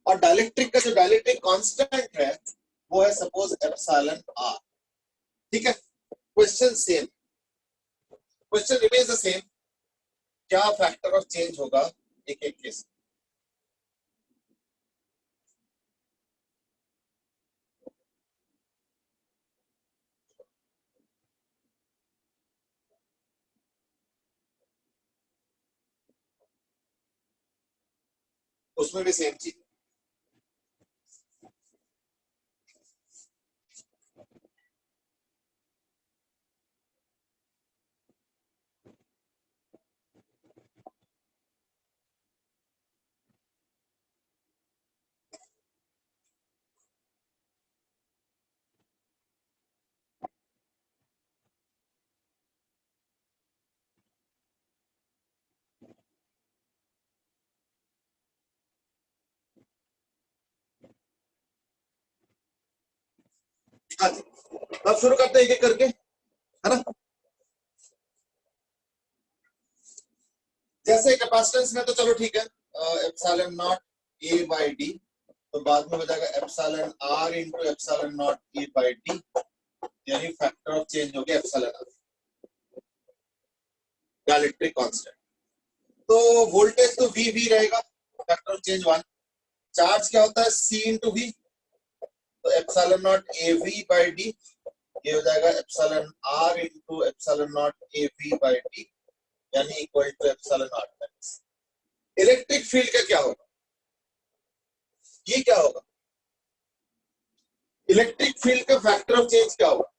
और डाइलेक्ट्रिक का जो डाइलेक्ट्रिक कांस्टेंट है वो है सपोज एप्सिलॉन आर। ठीक है, question same, question remains the same, क्या फैक्टर ऑफ चेंज होगा एक एक केस। उसमें भी सेम चीज, हाँ जी, अब शुरू करते हैं एक एक करके, है ना। जैसे कैपेसिटेंस में तो चलो ठीक है, epsilon not A by D, तो बाद में हो जाएगा epsilon are into epsilon not A by D, यानी फैक्टर ऑफ चेंज हो गया एप्सिलॉन आर, डाइलेक्ट्रिक कांस्टेंट। तो वोल्टेज तो वी वी रहेगा, फैक्टर ऑफ चेंज 1। चार्ज क्या होता है, सी इंटू वी, तो epsilon not a V by D, ये हो जाएगा epsilon are into epsilon not a V by D, यानी equal to epsilon R times. Electric field का क्या होगा, ये क्या होगा, इलेक्ट्रिक फील्ड का फैक्टर ऑफ चेंज क्या होगा।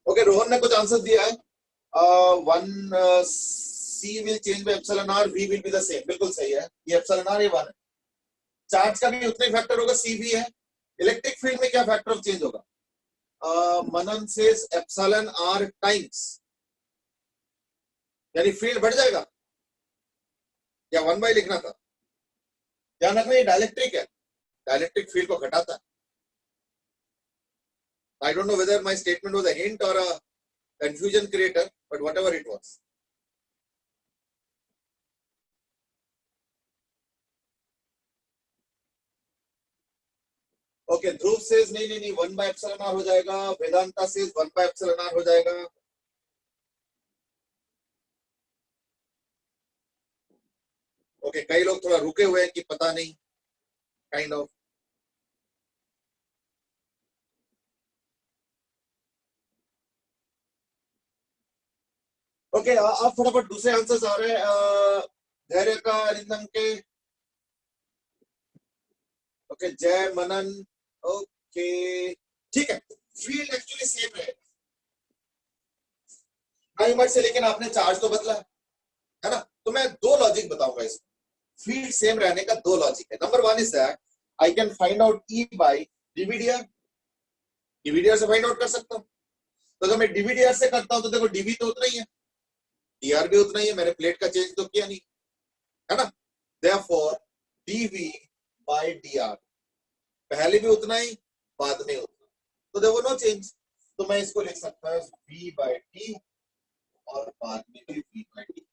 ओके, रोहन ने कुछ आंसर दिया है। One C will change by epsilon R, V will be the same, बिल्कुल सही है, ये एप्सिलॉन आर ये 1 है। चार्ज का भी उतना ही फैक्टर होगा, सी भी है। इलेक्ट्रिक फील्ड में क्या फैक्टर ऑफ चेंज होगा, मनन सेज एप्सिलॉन आर टाइम्स, यानी फील्ड बढ़ जाएगा, या 1 बाई लिखना था। ध्यान रखना ये डाइलेक्ट्रिक है, डाइलेक्ट्रिक फील्ड को घटाता है। I don't know whether my statement was a hint or a confusion creator, but whatever it was. Okay, Dhruv says नहीं 1 by epsilon r हो जाएगा, Vedanta says 1 by epsilon r हो जाएगा। Okay, कई लोग थोड़ा रुके हुए हैं कि पता नहीं, kind of। ओके, अब फटाफट दूसरे आंसर्स आ रहे हैं धैर्य का, अरिंदम के। ओके, जय मनन। ओके ठीक है, फील्ड एक्चुअली सेम रहेगा 9 मिनट से, लेकिन आपने चार्ज तो बदला है ना। तो मैं 2 लॉजिक बताऊंगा इसमें, फील्ड सेम रहने का 2 लॉजिक है। Number 1 is that I can find out e by d v d r, d v d r से फाइंड आउट कर सकता हूं। तो अगर मैं डीवीडीआर से करता हूं तो देखो डीवी तो उतना ही है, डीआर भी उतना ही है, मैंने प्लेट का चेंज तो किया नहीं, है ना। देयरफॉर डीवी बाय डीआर, पहले भी उतना ही बाद में उतना, तो देयर वाज नो चेंज। तो मैं इसको लिख सकता हूं v बाय टी और बाद में भी v by T.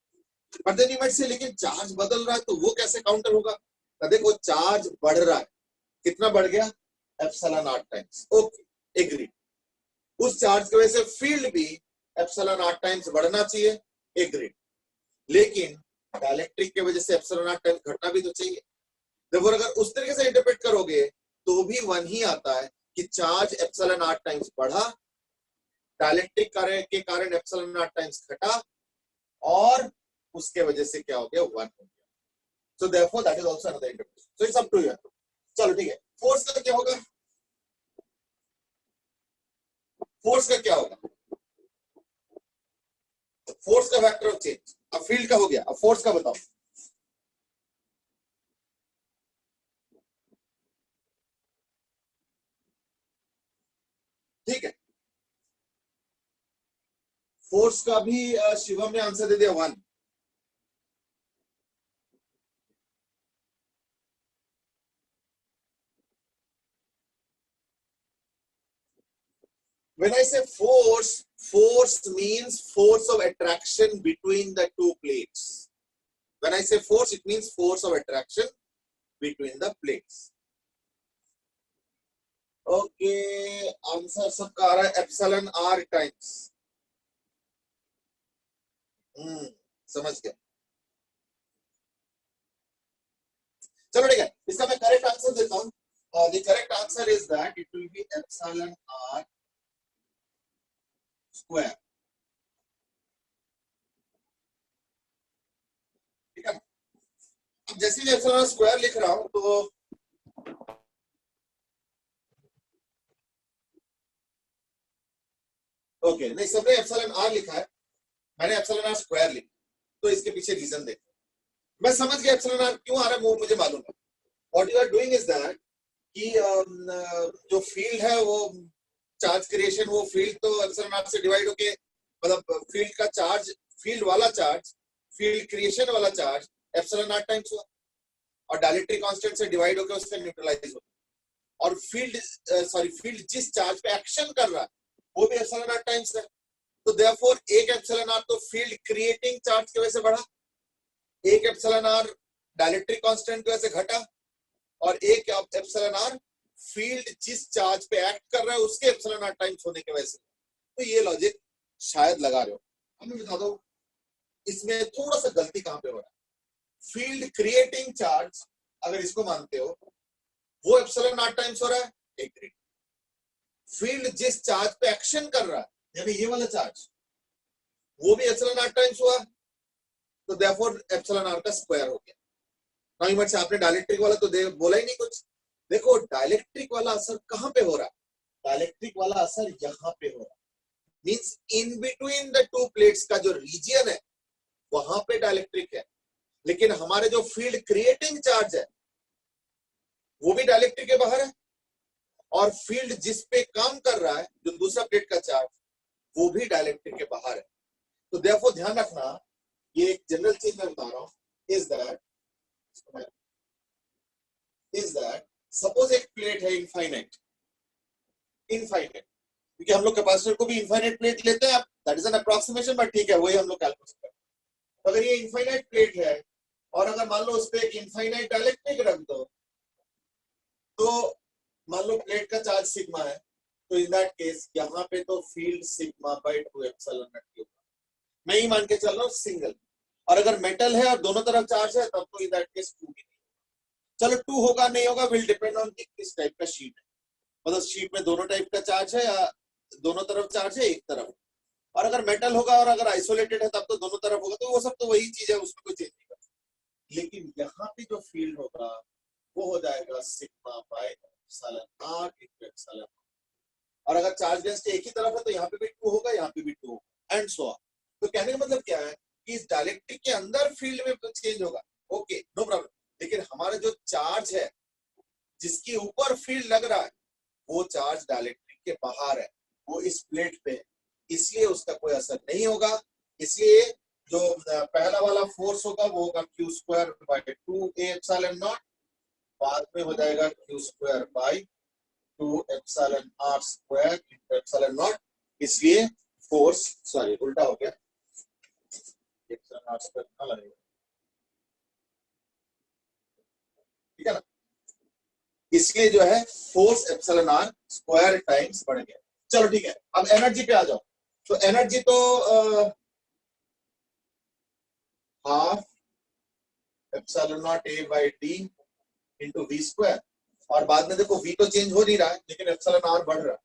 But then image से लेकिन चार्ज बदल रहा है, तो वो कैसे काउंटर होगा। तो देखो चार्ज बढ़ रहा है, कितना बढ़ गया, epsilon R times. Okay agree, उस चार्ज की वजह से फील्ड भी एप्सिलॉन आर टाइम्स बढ़ना चाहिए, एग्रीड। लेकिन डाइलेक्ट्रिक की वजह से एप्सिलॉन आर टाइम्स घटना भी तो चाहिए। देखो अगर उस तरीके से इंटरप्रेट करोगे तो भी 1 ही आता है कि चार्ज एप्सिलॉन आर टाइम्स बढ़ा, डाइलेक्ट्रिक के कारण एप्सिलॉन आर टाइम्स घटा, और उसके वजह से क्या हो गया, 1 हो गया। So therefore that is also another interpretation. So it's up to you. चलो ठीक है, फोर्स का क्या होगा, फोर्स का क्या होगा, फोर्स का फैक्टर ऑफ चेंज। अब फील्ड का हो गया, अब फोर्स का बताओ। ठीक है, फोर्स का भी शिवम ने आंसर दे दिया 1। When I say force, force means force of attraction between the 2 plates. When I say force, it means force of attraction between the plates. Okay, answer सबका आ रहा है एप्सिलॉन आर टाइम्स। समझ गया। चलो ठीक है, इसका मैं करेक्ट आंसर देता हूं। The correct answer is that it will be epsilon r square. ठीक है, अब जैसे ही एप्सिलॉन स्क्वायर लिख रहा हूं तो ओके नहीं, सबने एप्सिलॉन आर लिखा है, मैंने एप्सिलॉन आर स्क्वायर लिखा, तो इसके पीछे रीजन देखो। मैं समझ गया एप्सिलॉन आर क्यों आ रहा है, वो मुझे मालूम है। What you are doing is that कि जो फील्ड है वो चार्ज क्रिएशन, वो फील्ड तो एप्सिलॉन आर से डिवाइड होके, मतलब फील्ड का चार्ज, फील्ड वाला चार्ज, फील्ड क्रिएशन वाला चार्ज एप्सिलॉन आर टाइम्स हुआ, और डाइलेक्ट्रिक कांस्टेंट से डिवाइड होकर उससे न्यूट्रलाइज होता। और फील्ड जिस चार्ज पे एक्शन कर रहा है वो भी एप्सिलॉन आर टाइम्स है। तो देयरफॉर एक एप्सिलॉन आर तो फील्ड क्रिएटिंग चार्ज की वजह से बढ़ा, एक एप्सिलॉन आर डाइलेक्ट्रिक कांस्टेंट की वजह से घटा, और एक एप्सिलॉन आर फील्ड जिस चार्ज पे एक्ट कर रहा है उसके एप्सिलॉन आर टाइम्स होने की वजह से। तो ये लॉजिक शायद लगा रहे हो। अब मैं बता दो इसमें थोड़ा सा गलती कहां पे हो रहा है। फील्ड क्रिएटिंग चार्ज अगर इसको मानते हो वो एप्सिलॉन आर टाइम्स हो रहा है, एग्री। फील्ड जिस चार्ज पे एक्शन कर रहा है यानी ये वाला चार्ज वो भी एप्सिलॉन आर टाइम्स हुआ, तो देयरफॉर एप्सिलॉन आर का स्क्वायर हो गया। नाउ मत से आपने डाइलेक्ट्रिक वाला तो बोला ही नहीं कुछ। देखो डाइलेक्ट्रिक वाला असर कहां पे हो रहा है, डाइलेक्ट्रिक वाला असर यहां पे हो रहा है, means in between the two plates का जो रीजन है वहां पे डाइलेक्ट्रिक है। लेकिन हमारे जो फील्ड क्रिएटिंग चार्ज है वो भी डाइलेक्ट्रिक के बाहर है, और फील्ड जिस पे काम कर रहा है जो दूसरा प्लेट का चार्ज वो भी डाइलेक्ट्रिक के बाहर है। तो देयरफॉर ध्यान रखना, ये एक जनरल चीज मैं बता रहा हूं, इज दैट सपोज एक प्लेट है इनफाइनाइट, क्योंकि हम लोग कैपेसिटर को भी इनफाइनाइट प्लेट लेते हैं, that is an approximation, but ठीक है वही हम लोग कैलकुलेट करते हैं। तो अगर ये इनफाइनाइट प्लेट है और अगर मान लो उस पर एक इनफाइनाइट डाइलेक्ट्रिक रख दो, तो मान लो प्लेट का चार्ज सिग्मा है, तो इन दैट केस यहाँ पे तो field sigma bye 2 epsilon not cube. मैं ही मान के चल रहा हूँ सिंगल, और अगर मेटल है और दोनों तरफ चार्ज है तब तो इन दैट केस 2 भी नहीं। चलो 2 होगा नहीं होगा विल डिपेंड ऑन किस टाइप का शीट है, मतलब शीट में दोनों टाइप का चार्ज है या दोनों तरफ चार्ज है एक तरफ, और अगर मेटल होगा और अगर आइसोलेटेड है तब तो दोनों तरफ होगा, तो वो सब तो वही चीज है, उसमें कोई चेंज नहीं करता। लेकिन यहाँ पे जो फील्ड होगा वो हो जाएगा sigma by epsilon R into epsilon, और अगर चार्ज डेंसिटी एक ही तरफ है तो यहाँ पे भी 2 होगा, यहाँ पे भी 2 होगा, एंड सो ऑन। तो कहने का मतलब क्या है कि इस डाइलेक्ट्रिक के अंदर फील्ड में चेंज होगा, ओके नो प्रॉब्लम, लेकिन हमारा जो चार्ज है जिसके ऊपर फील्ड लग रहा है वो चार्ज डाइलेक्ट्रिक के बाहर है, वो इस प्लेट पे है, इसलिए उसका कोई असर नहीं होगा। इसलिए जो पहला वाला फोर्स होगा वो होगा Q square by 2 A epsilon not, बाद में हो जाएगा Q square by 2 epsilon R square into epsilon not. इसलिए फोर्स सॉरी उल्टा हो गया, एप्सिलॉन आर स्क्वायर ना लगेगा, ठीक है ना। इसलिए जो है force epsilon R square times बढ़ गया। चलो ठीक है, अब एनर्जी पे आ जाओ। तो एनर्जी तो half epsilon not A by D into we square, और बाद में देखो वी तो चेंज हो नहीं रहा है लेकिन एप्सिलॉन आर बढ़ रहा है,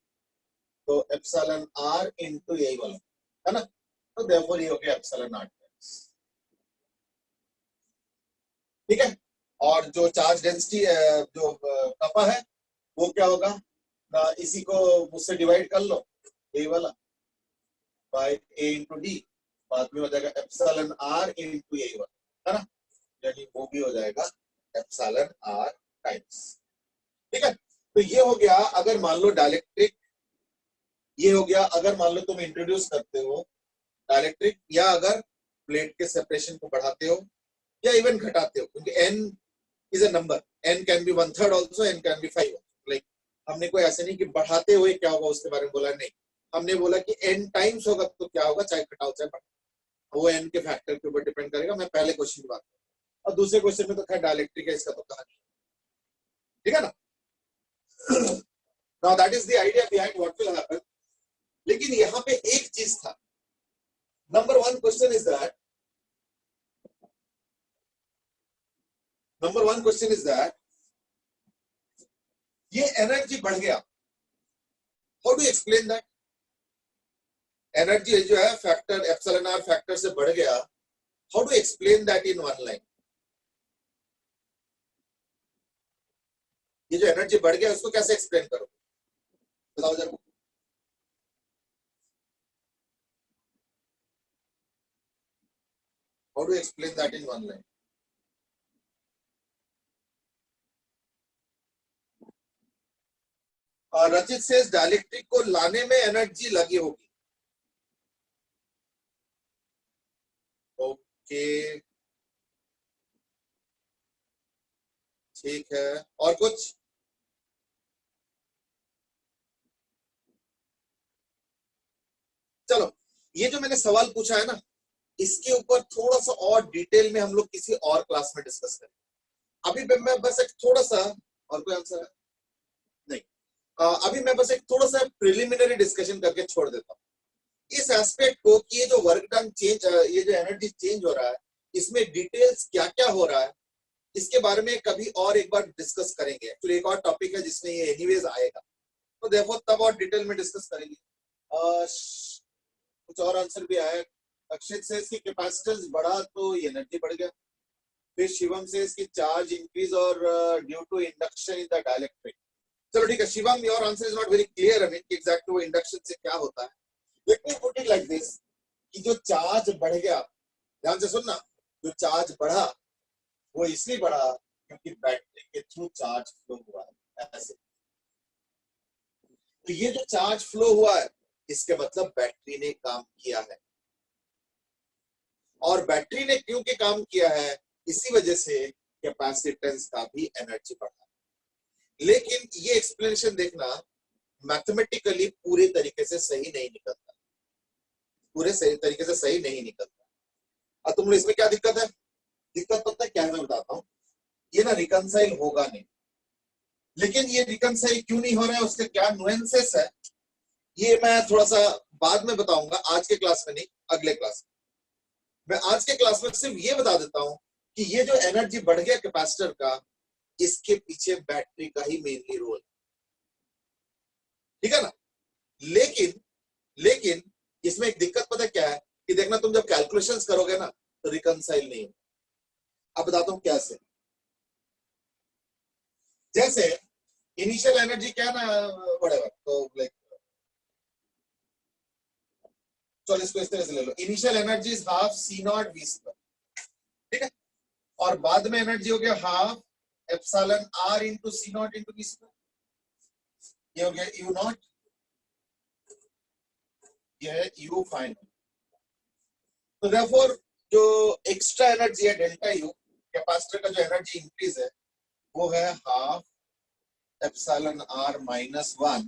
तो एप्सिलॉन आर इंटू यही वाला है ना, तो देयरफॉर ये हो गया एप्सिलॉन आर, ठीक है। और जो चार्ज डेंसिटी जो कपा है वो क्या होगा, इसी को मुझसे डिवाइड कर लो, ए वाला बाय ए इंटू डी, बाद में हो जाएगा एप्सिलॉन आर इंटू ए वाला, है ना, यानी वो भी हो जाएगा एप्सिलॉन आर टाइम्स, ठीक है। तो ये हो गया अगर मान लो डाइलेक्ट्रिक, ये हो गया अगर मान लो तुम इंट्रोड्यूस करते हो डाइलेक्ट्रिक, या अगर प्लेट के सेपरेशन को बढ़ाते हो या इवन घटाते हो, क्योंकि n is a number, n can be 1/3 also, n can be 5, like हमने कोई ऐसे नहीं कि बढ़ाते हुए क्या होगा उसके बारे में बोला, नहीं, हमने बोला कि n टाइम्स होगा तो क्या होगा, चाहे घटाओ चाहे बढ़ाओ, वो n के फैक्टर के ऊपर डिपेंड करेगा। मैं पहले क्वेश्चन की बात करूं, और दूसरे क्वेश्चन में तो खैर डाइलेक्ट्रिक है, इसका तो कहा नहीं, ठीक है ना। Now that is the idea behind what will happen. लेकिन यहाँ पे एक चीज था, नंबर 1 क्वेश्चन इज दैट ये एनर्जी बढ़ गया, how do explain that, energy जो है फैक्टर एप्सिलॉन आर फैक्टर से बढ़ गया, how do explain that in one line. ये जो एनर्जी बढ़ गया उसको कैसे एक्सप्लेन करो, बताओ जरा। How do explain that in one line. रचित से डाइलेक्ट्रिक को लाने में एनर्जी लगी होगी, ओके ठीक है, और कुछ चलो, ये जो मैंने सवाल पूछा है ना, इसके ऊपर थोड़ा सा और डिटेल में हम लोग किसी और क्लास में डिस्कस करें। अभी मैं बस एक थोड़ा सा, और कोई आंसर है नहीं, अभी मैं बस एक थोड़ा सा प्रिलिमिनरी डिस्कशन करके छोड़ देता हूँ इस एस्पेक्ट को कि ये जो वर्क डन चेंज, ये जो एनर्जी चेंज हो रहा है, इसमें डिटेल्स क्या क्या हो रहा है, इसके बारे में कभी और एक बार डिस्कस करेंगे। एक्चुअली एक और टॉपिक है जिसमें ये एनीवेज आएगा, तो देखो तब और डिटेल में डिस्कस करेंगे। कुछ और आंसर भी आया। अक्षित से इसकी कैपेसिटेंस बढ़ा तो ये एनर्जी बढ़ गया। फिर शिवम से इसकी चार्ज इंक्रीज और due to induction in the dielectric. चलो ठीक है, Shivam your answer is not very clear. I mean exact वो इंडक्शन से क्या होता है। Let me put it like this कि जो चार्ज बढ़ गया, ध्यान से सुनना, जो चार्ज बढ़ा वो इसलिए बढ़ा क्योंकि बैटरी के थ्रू चार्ज फ्लो हुआ है, ऐसे। तो ये जो चार्ज फ्लो हुआ है इसके मतलब बैटरी ने काम किया है, और बैटरी ने क्योंकि काम किया है इसी वजह से कैपेसिटेंस का भी एनर्जी बढ़ा। लेकिन ये एक्सप्लेनेशन देखना मैथमेटिकली पूरे तरीके से सही नहीं निकलता, पूरे सही तरीके से सही नहीं निकलता। अब तुम लोग इसमें क्या दिक्कत है? दिक्कत पता है क्या है, मैं बताता हूँ। ये ना रिकंसाइल होगा नहीं, लेकिन ये रिकंसाइल क्यों नहीं हो रहा है, उसके क्या नुएंसेस है, ये मैं थोड़ा सा बाद में बताऊंगा, आज के क्लास में नहीं, अगले क्लास में। मैं आज के क्लास में सिर्फ ये बता देता हूं कि ये जो एनर्जी बढ़ गया कैपेसिटर का, इसके पीछे बैटरी का ही मेनली रोल, ठीक है ना। लेकिन इसमें एक दिक्कत पता क्या है कि देखना, तुम जब कैलकुलेशंस करोगे ना तो रिकंसाइल नहीं होगा। अब बताता हूं कैसे। जैसे इनिशियल एनर्जी क्या ना, व्हाटएवर, तो लाइक चलो इसको इस तरह से ले लो, initial energy is half c not v square, ठीक है, और बाद में एनर्जी हो गया half epsilon are into C not into we square, ये हो गया यू नॉट, ये है यू फाइनल। तो देयरफॉर जो एक्स्ट्रा एनर्जी है डेल्टा यू, कैपेसिटर का जो एनर्जी इंक्रीज है वो है half epsilon are minus 1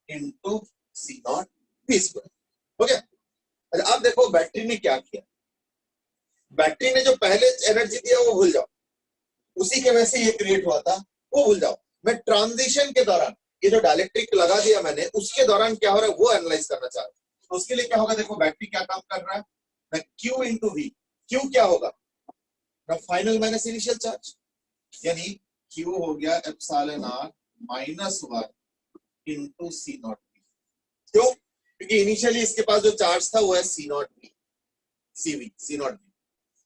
into C not v square, हो गया। अब देखो बैटरी ने क्या किया, बैटरी ने जो पहले एनर्जी दिया वो भूल जाओ, उसी के वजह से ये क्रिएट हुआ था वो भूल जाओ। मैं ट्रांजिशन के दौरान ये जो डाइलेक्ट्रिक लगा दिया मैंने, उसके दौरान क्या हो रहा है वो एनालाइज करना चाह रहा हूं। तो उसके लिए क्या होगा, देखो बैटरी क्या काम कर रहा है ना, Q इंटू वी। Q क्या होगा ना, फाइनल माइनस इनिशियल चार्ज, यानी Q हो गया epsilon are minus 1 into C not V. क्यों? क्योंकि इनिशियली इसके पास जो चार्ज था वो है c not v, c v, c not v,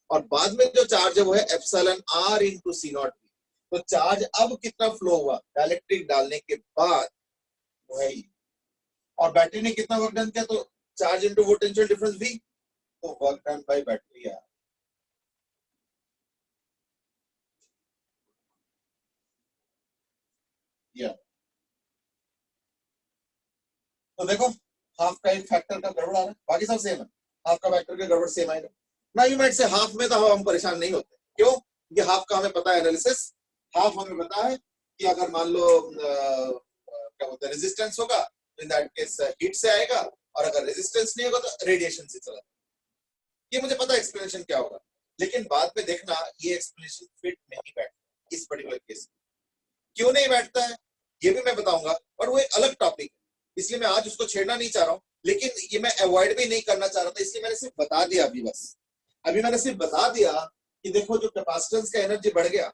और बाद में जो चार्ज है वो है epsilon are into C not v. तो चार्ज अब कितना फ्लो हुआ डाइलेक्ट्रिक डालने के बाद, वो है, और बैटरी ने कितना वर्क डन किया, तो charge into potential difference V, तो वर्क डन बाय बैटरी है। तो देखो हाफ का एक फैक्टर का गड़बड़ आ रहा है, बाकी सब सेम है, हाफ का फैक्टर का गड़बड़ सेम आएगा ना। यू माइट से हाफ में तो हम परेशान नहीं होते, क्यों? क्योंकि हाफ का हमें पता है एनालिसिस, हाफ हमें पता है कि अगर मान लो क्या बोलते हैं रेजिस्टेंस होगा तो इन दैट केस हीट से आएगा, और अगर रेजिस्टेंस नहीं होगा तो रेडिएशन से चला, ये मुझे पता है एक्सप्लेनेशन क्या होगा। लेकिन बाद में देखना ये एक्सप्लेनेशन फिट नहीं बैठता इस पर्टिकुलर केस में। क्यों नहीं बैठता है ये भी मैं बताऊंगा, और वो एक अलग टॉपिक है, इसलिए मैं आज उसको छेड़ना नहीं चाह रहा हूं। लेकिन ये मैं अवॉइड भी नहीं करना चाह रहा था, इसलिए मैंने सिर्फ बता दिया अभी, बस अभी मैंने सिर्फ बता दिया कि देखो जो कैपेसिटेंस का एनर्जी बढ़ गया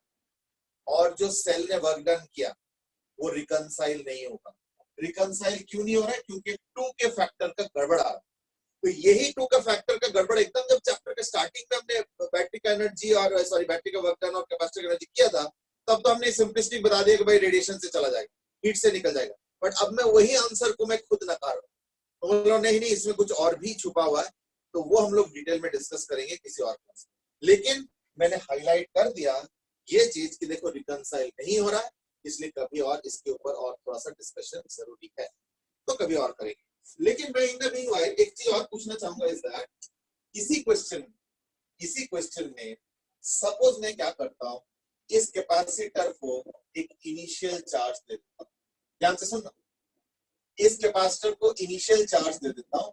और जो सेल ने वर्क डन किया वो रिकंसाइल नहीं होगा। रिकंसाइल क्यों नहीं हो रहा है? क्योंकि 2 के फैक्टर का गड़बड़ आ रहा है। तो यही 2 का फैक्टर का गड़बड़ एकदम जब चैप्टर के स्टार्टिंग में हमने बैटरी का एनर्जी और सॉरी बैटरी का वर्क डन और कैपेसिटर का एनर्जी किया था, तब तो हमने सिंपलिस्टिक बता दिया कि भाई रेडिएशन से चला जाएगा, हीट से निकल जाएगा। बट अब मैं वही आंसर को मैं खुद नकार रहा हूँ, तो बोलो नहीं इसमें कुछ और भी छुपा हुआ है, तो वो हम लोग डिटेल में डिस्कस करेंगे किसी और क्लास में। लेकिन मैंने हाईलाइट कर दिया ये चीज कि देखो रिकंसाइल नहीं हो रहा है, इसलिए कभी और इसके ऊपर और थोड़ा सा डिस्कशन जरूरी है, तो कभी और करेंगे। लेकिन मैं इन द मीनवाइल एक चीज और पूछना चाहूंगा, इज दैट इसी क्वेश्चन में सपोज मैं क्या करता हूं, इस कैपेसिटर को एक इनिशियल चार्ज दे देता हूं, ध्यान से सुनना, इस कैपेसिटर को इनिशियल चार्ज दे देता हूं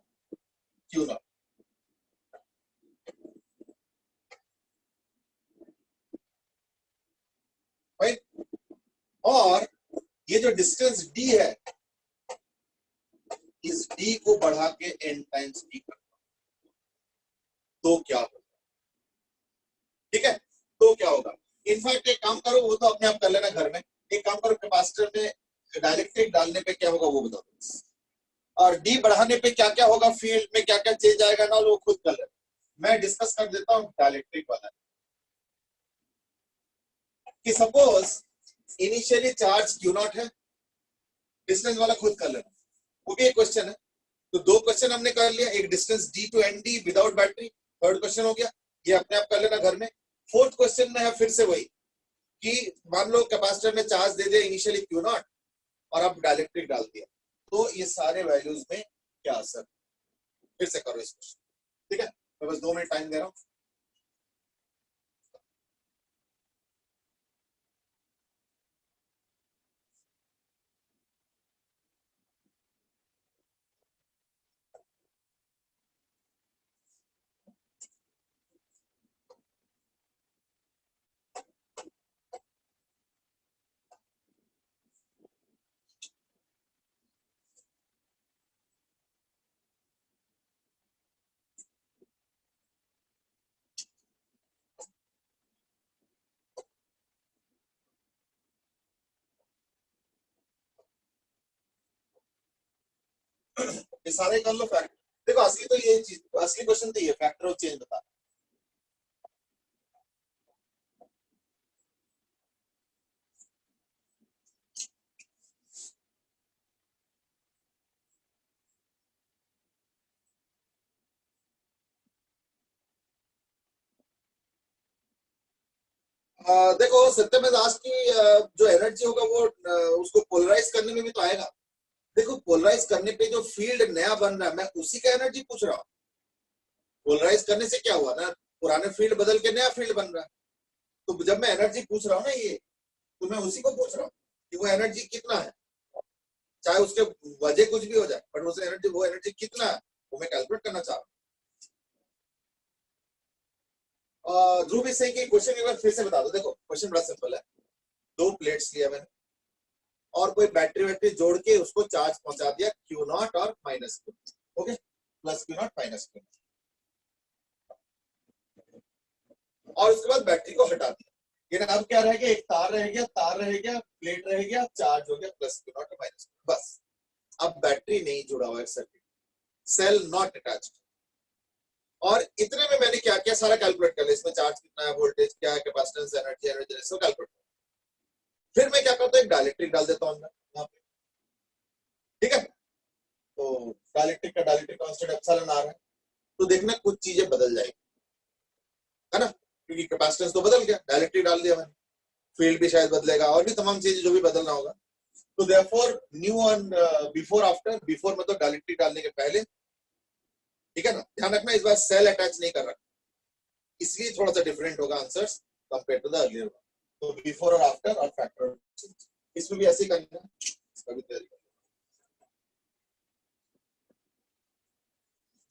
क्यू नॉट। राइट, और ये जो डिस्टेंस d है, इस d को बढ़ा के n टाइम्स d कर, तो क्या होगा? ठीक है, तो क्या होगा? इनफैक्ट एक काम करो, वो तो अपने आप कर लेना घर में। एक काम करो, कैपेसिटर में डाइलेक्ट्रिक डालने पे क्या होगा वो बता दो, और डी बढ़ाने पे क्या क्या होगा, फील्ड में क्या क्या चेंज आएगा ना, वो खुद कर लेना। मैं डिस्कस कर देता हूँ डाइलेक्ट्रिक वाला कि suppose initially charge Q not है, डिस्टेंस वाला खुद कर लेना, वो भी एक क्वेश्चन है। तो दो क्वेश्चन हमने कर लिया, एक distance D to N D without battery, third question हो गया, ये अपने आप कर लेना घर में। फोर्थ क्वेश्चन में है फिर से वही कि मान लो कैपेसिटर में चार्ज दे दिया इनिशियली क्यू नॉट और अब डाइलेक्ट्रिक डाल दिया, तो ये सारे वैल्यूज में क्या असर, फिर से करो इस क्वेश्चन। ठीक है, मैं बस 2 मिनट टाइम दे रहा हूं। ये सारे कर लो फैक्टर। देखो असली तो ये चीज, असली क्वेश्चन तो ये फैक्टर ऑफ चेंज बता। देखो सत्यमेव दास की जो एनर्जी होगा वो उसको पोलराइज करने में भी तो आएगा। देखो पोलराइज करने पे जो फील्ड नया बन रहा है, मैं उसी का एनर्जी पूछ रहा हूँ। पोलराइज करने से क्या हुआ ना, पुराने फील्ड बदल के नया फील्ड बन रहा है। तो जब मैं एनर्जी पूछ रहा हूँ ना ये, तो मैं उसी को पूछ रहा हूँ कि वो एनर्जी कितना है, चाहे उसके वजह कुछ भी हो जाए, बट उस एनर्जी, वो एनर्जी कितना है वो मैं कैलकुलेट करना चाह रहा हूँ। ध्रुव इस सही कि क्वेश्चन एक बार फिर से बता दो। देखो क्वेश्चन बड़ा सिंपल है, 2 प्लेट्स लिया मैंने और कोई बैटरी वैटरी जोड़ के उसको चार्ज पहुंचा दिया क्यू नॉट और minus Q, okay, plus Q not minus Q, और उसके बाद बैटरी को हटा दिया। ये अब क्या रह गया, एक तार रह गया, तार रह गया, प्लेट रह गया, चार्ज हो गया plus Q not minus Q, बस। अब बैटरी नहीं जुड़ा हुआ है सर्किट, सेल नॉट अटैच्ड, और इतने में मैंने क्या किया, सारा कैलकुलेट कर लिया, इसमें चार्ज कितना है, वोल्टेज क्या है, कैपेसिटेंस, एनर्जी, एनर्जी सब कैलकुलेट। फिर मैं क्या करता हूँ, एक डाइलेक्ट्रिक डाल देता हूँ यहाँ पे, ठीक है। तो डाइलेक्ट्रिक का डाइलेक्ट्रिक कांस्टेंट एप्सिलॉन आ रहा है, तो देखना कुछ चीजें बदल जाएगी, है ना, क्योंकि कैपेसिटेंस तो बदल गया, डाइलेक्ट्रिक डाल दिया मैंने, फील्ड भी शायद बदलेगा और भी तमाम चीजें जो भी बदलना होगा। तो therefore new on before after, before मतलब डाइलेक्ट्रिक डालने के पहले, ठीक है ना, ध्यान रखना इस बार सेल अटैच नहीं कर रखा, इसलिए थोड़ा सा डिफरेंट होगा answers compare to the earlier one. तो बिफोर और आफ्टर और फैक्टर, इसमें भी ऐसे ही करना है, इसका भी तैयारी करना।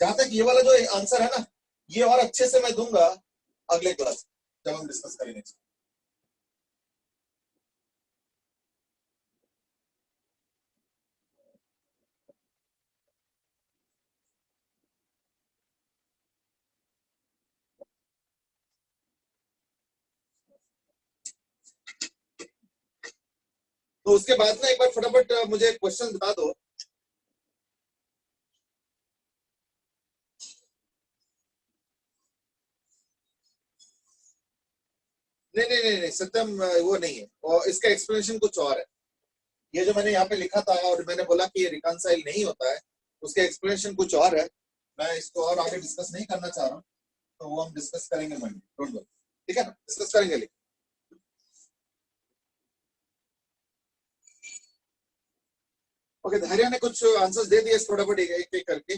जहां तक ये वाला जो आंसर है ना, ये और अच्छे से मैं दूंगा अगले क्लास जब हम डिस्कस करेंगे। तो उसके बाद ना एक बार फटाफट मुझे क्वेश्चन बता दो। नहीं नहीं नहीं नहीं सत्यम, वो नहीं है, और इसका एक्सप्लेनेशन कुछ और है। ये जो मैंने यहाँ पे लिखा था और मैंने बोला कि ये रिकॉन्साइल नहीं होता है, उसका एक्सप्लेनेशन कुछ और है। मैं इसको और आगे डिस्कस नहीं करना चाह रहा हूँ, तो वो हम डिस्कस करेंगे मंडे, डोंट वरी, ठीक है ना, डिस्कस करेंगे। लेकिन ओके, धैर्य ने कुछ आंसर्स दे दिए फटाफट एक एक करके।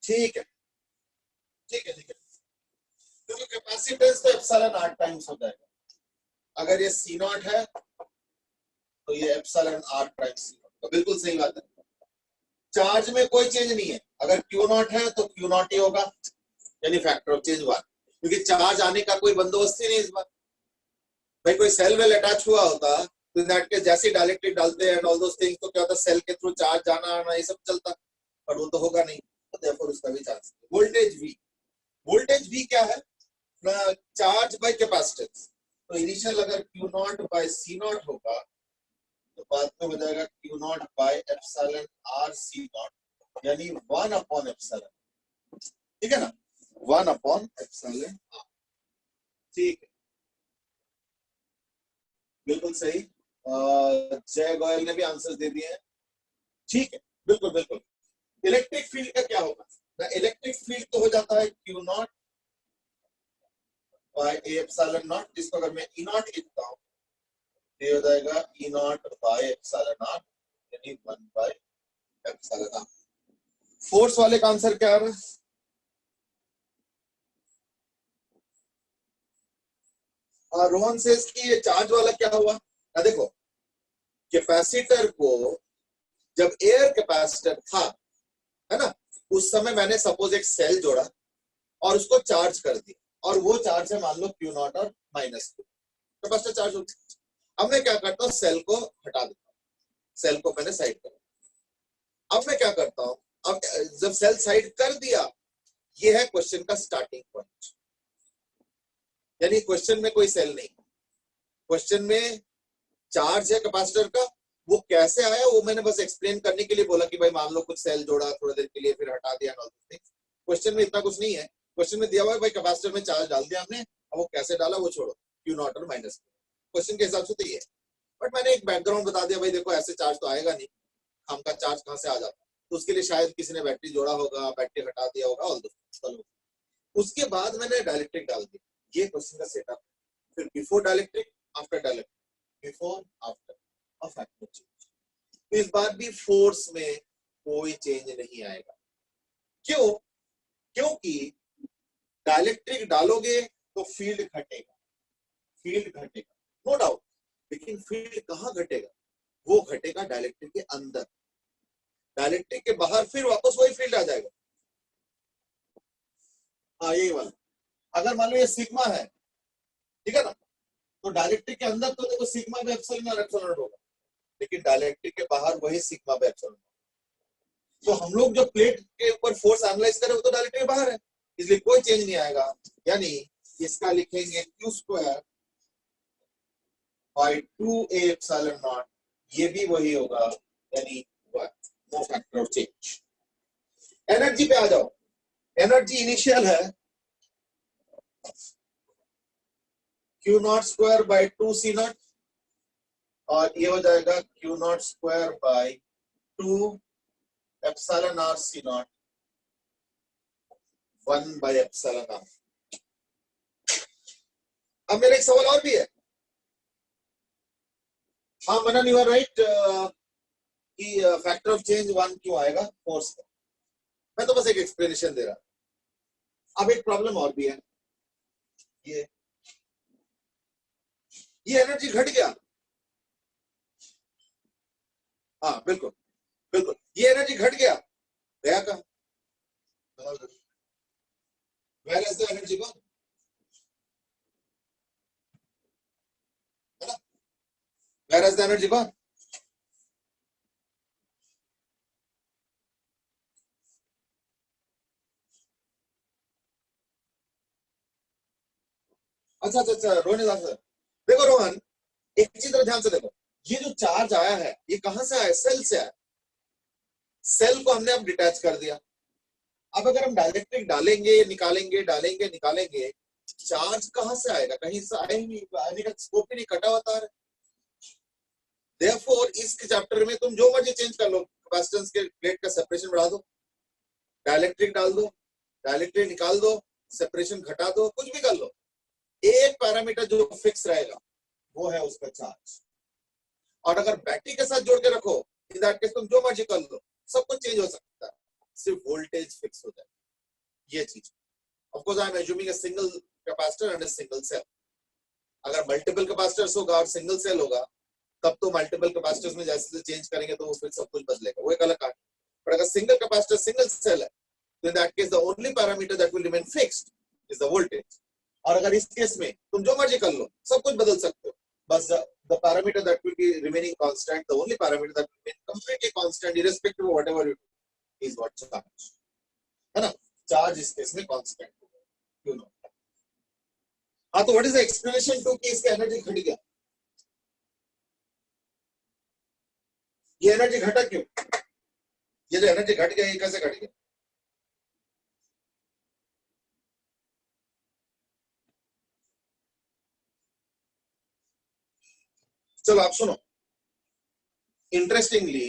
ठीक है ठीक है ठीक है, क्योंकि कैपेसिटेंस तो एप्सिलॉन 8 टाइम्स हो जाएगा। अगर ये C0 है तो ये epsilon r prime C not, तो बिल्कुल सही बात है। चार्ज में कोई चेंज नहीं है, अगर क्यू नॉट है तो क्यू नॉट ही होगा, यानी फैक्टर ऑफ चेंज 1, क्योंकि चार्ज आने का कोई बंदोबस्त ही नहीं इस बार। भाई कोई सेल वेल अटैच हुआ होता तो दैट के जैसे डायलेक्ट्रिक डालते हैं एंड ऑल दोस थिंग्स, तो क्या होता, सेल के थ्रू चार्ज जाना आना ये सब चलता, पर वो तो होगा नहीं, तो देयरफॉर उसका भी chance. Voltage V, voltage V क्या है, चार्ज बाय कैपेसिटेंस, तो इनिशियल अगर Q not by C not होगा तो बाद में हो जाएगा Q not by epsilon r C not, यानी 1 अपॉन एप्सिलॉन, ठीक है ना, 1 अपॉन एप्सिलॉन r, ठीक है, बिल्कुल सही। जय गोयल ने भी आंसर दे दिए हैं, ठीक है, बिल्कुल बिल्कुल। इलेक्ट्रिक फील्ड का क्या होगा, ना इलेक्ट्रिक फील्ड तो हो जाता है Q not by A epsilon not, जिसको अगर मैं E नॉट लिखता हूं ये हो जाएगा E not by epsilon r, यानी 1 बाय एप्सिलॉन r। फोर्स वाले का आंसर क्या आ रहा है, रोहन से इसकी ये चार्ज वाला क्या हुआ ना, देखो कैपेसिटर को जब एयर कैपेसिटर था, है ना, उस समय मैंने सपोज एक सेल जोड़ा और उसको चार्ज कर दिया, और वो चार्ज है मान लो Q नॉट और माइनस Q, कैपेसिटर चार्ज होती है। अब मैं क्या करता हूँ, सेल को हटा देता हूँ, सेल को मैंने साइड कर, अब मैं क्या करता हूँ, अब जब सेल साइड कर दिया, ये है क्वेश्चन का स्टार्टिंग पॉइंट, यानी क्वेश्चन में कोई सेल नहीं, क्वेश्चन में चार्ज है कैपेसिटर का, वो कैसे आया वो मैंने बस एक्सप्लेन करने के लिए बोला कि भाई मान लो कुछ सेल जोड़ा थोड़ी देर के लिए फिर हटा दिया, क्वेश्चन में इतना कुछ नहीं है। क्वेश्चन में दिया हुआ है भाई कैपेसिटर में चार्ज डाल दिया हमने, अब वो कैसे डाला वो छोड़ो, Q नॉट और माइनस, क्वेश्चन के हिसाब से तो ये, बट मैंने एक बैकग्राउंड बता दिया, भाई देखो ऐसे चार्ज तो आएगा नहीं, हम का चार्ज कहाँ से आ जाता, तो उसके लिए शायद किसी ने बैटरी जोड़ा होगा, बैटरी हटा दिया होगा, ऑल दो। उसके बाद मैंने डायलेक्ट्रिक डाल दिया, ये क्वेश्चन का सेटअप, फिर before dielectric, after dielectric, before after और फैक्टर चेंज। तो इस बार भी फोर्स में कोई चेंज नहीं आएगा, क्यों, क्योंकि डायलेक्ट्रिक डालोगे तो फील्ड घटेगा, फील्ड घटेगा नो डाउट, लेकिन फील्ड कहाँ घटेगा, वो घटेगा डायलेक्ट्रिक के अंदर, डायलेक्ट्रिक के बाहर फिर वापस वही फील्ड आ जाएगा। हाँ यही वाला, अगर मान लो ये सिग्मा है, ठीक है ना, तो डायलेक्ट्रिक के अंदर तो देखो सिग्मा बाय एप्सिलॉन होगा, लेकिन डायलेक्ट्रिक के बाहर वही सिग्मा बाय एप्सिलॉन। तो हम लोग जो प्लेट के ऊपर फोर्स एनालाइज करें वो तो डायलेक्ट्रिक के बाहर है, इसलिए कोई चेंज नहीं आएगा, यानी इसका लिखेंगे Q square by 2a epsilon not, ये भी वही होगा, यानी no factor of change. Energy पे आ जाओ, एनर्जी इनिशियल है Q not square by 2c not, और ये हो जाएगा Q not square by 2 epsilon r c not 1 by epsilon r। अब मेरा एक सवाल और भी है, हाँ मनन यू आर राइट कि फैक्टर ऑफ चेंज 1 क्यों आएगा फोर्स का, मैं तो बस एक एक्सप्लेनेशन दे रहा। अब एक प्रॉब्लम और भी है, ये एनर्जी घट गया, हाँ बिल्कुल बिल्कुल, ये एनर्जी घट गया, गया कहाँ, where is the energy gone, है ना, where is the energy gone? अच्छा अच्छा अच्छा, रोहन सर, देखो रोहन एक चीज ध्यान से देखो, ये जो चार्ज आया है ये कहां से आया, सेल से आया, सेल को हमने अब डिटैच कर दिया। अब अगर हम डायलेक्ट्रिक डालेंगे निकालेंगे, डालेंगे निकालेंगे, चार्ज कहां से आएगा, कहीं से आए नहीं, आने का स्कोप ही नहीं, कटा हुआ तार। देयरफॉर इस चैप्टर में तुम जो मर्जी चेंज कर लो, कैपेसिटेंस के प्लेट का सेपरेशन बढ़ा दो, डायलेक्ट्रिक डाल दो, डायलेक्ट्रिक निकाल दो, सेपरेशन घटा दो, कुछ भी कर लो, एक पैरामीटर जो फिक्स रहेगा वो है उसका चार्ज। और अगर बैटरी के साथ जोड़ के रखो, इन दैट केस तुम जो मर्जी कर लो, सब कुछ चेंज हो सकता है, सिर्फ वोल्टेज फिक्स हो जाए, ये चीज। Of course I am assuming a single capacitor and a single cell. अगर मल्टीपल कैपेसिटर्स होगा और सिंगल सेल होगा तब तो मल्टीपल कैपेसिटर्स में जैसे चेंज करेंगे तो उसमें सब कुछ बदलेगा, वो एक अलग कहानी। पर अगर सिंगल कैपेसिटर सिंगल सेल है तो in that case the only parameter that will remain fixed is the voltage. और अगर इस केस में तुम जो मर्जी कर लो, सब कुछ बदल सकते हो, बस the parameter that will be remaining constant, the only parameter that will remain completely constant irrespective of whatever you do is what charge, है ना? चार्ज इस केस में कांस्टेंट होगा, क्यों ना? हाँ, तो what is the explanation to कि इसका एनर्जी घट गया? ये एनर्जी घटा क्यों? ये जो एनर्जी घट गया, ये कैसे घट गया? चलो आप सुनो, इंटरेस्टिंगली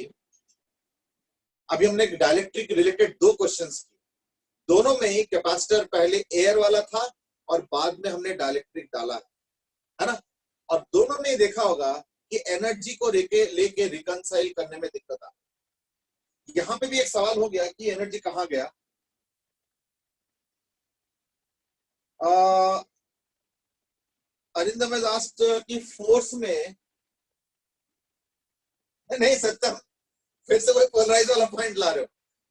अभी हमने डायलेक्ट्रिक रिलेटेड 2 क्वेश्चंस किए, दोनों में ही कैपेसिटर पहले एयर वाला था और बाद में हमने डायलेक्ट्रिक डाला है ना? और दोनों में देखा होगा कि एनर्जी को लेके रिकंसाइल करने में दिक्कत आ। यहां पे भी एक सवाल हो गया कि एनर्जी कहां गया। अरिंदम हैज आस्क्ड कि फोर्स में नहीं, सत्यम फिर से कोई पोलराइज वाला पॉइंट ला रहे हो।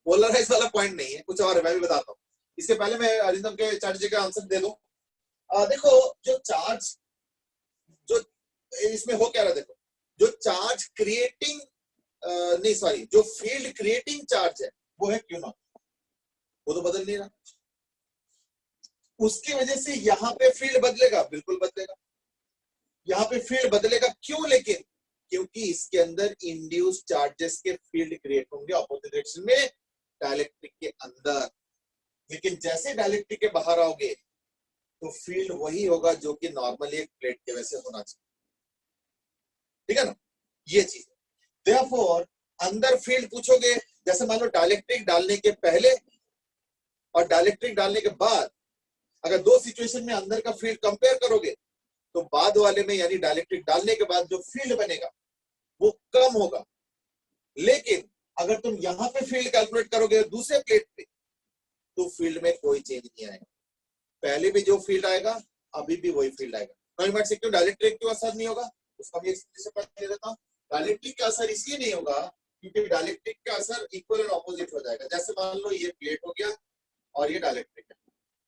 पोलराइज वाला पॉइंट नहीं है, कुछ और है, मैं भी बताता हूँ। इसके पहले मैं अरिंदम के चैटर्जी का आंसर दे दूं। देखो, जो चार्ज जो इसमें हो क्या रहा, देखो जो चार्ज क्रिएटिंग नहीं सॉरी जो फील्ड क्रिएटिंग चार्ज है वो है क्यू नॉट, वो तो बदल नहीं रहा। उसकी वजह से यहाँ पे फील्ड बदलेगा, बिल्कुल बदलेगा, यहाँ पे फील्ड बदलेगा। क्यों? लेकिन क्योंकि इसके अंदर इंड्यूस चार्जेस के फील्ड क्रिएट होंगे अपोजिट डायरेक्शन में डायलेक्ट्रिक के अंदर। लेकिन जैसे डायलेक्ट्रिक के बाहर आओगे तो फील्ड वही होगा जो कि नॉर्मली एक प्लेट के वैसे होना चाहिए, ठीक है ना? ये चीज है। देयरफॉर अंदर फील्ड पूछोगे, जैसे मान लो डायलेक्ट्रिक डालने के पहले और डायलेक्ट्रिक डालने के बाद, अगर 2 सिचुएशन में अंदर का फील्ड कंपेयर करोगे तो बाद वाले में यानी डायलेक्ट्रिक डालने के बाद जो फील्ड बनेगा वो कम होगा। लेकिन अगर तुम यहां पे फील्ड कैलकुलेट करोगे दूसरे प्लेट पे तो फील्ड में कोई चेंज नहीं आएगा। पहले भी जो फील्ड आएगा अभी भी वही फील्ड आएगा। तो मैं क्यों डायलेक्ट्रिक क्यों असर नहीं होगा, उसका भी एक्सप्लेनेशन दे देता हूं। डायलेक्ट्रिक का असर इसलिए नहीं होगा क्योंकि डायलेक्ट्रिक का असर इक्वल एंड ऑपोजिट हो जाएगा। जैसे मान लो ये प्लेट हो गया और ये डायलेक्ट्रिक है,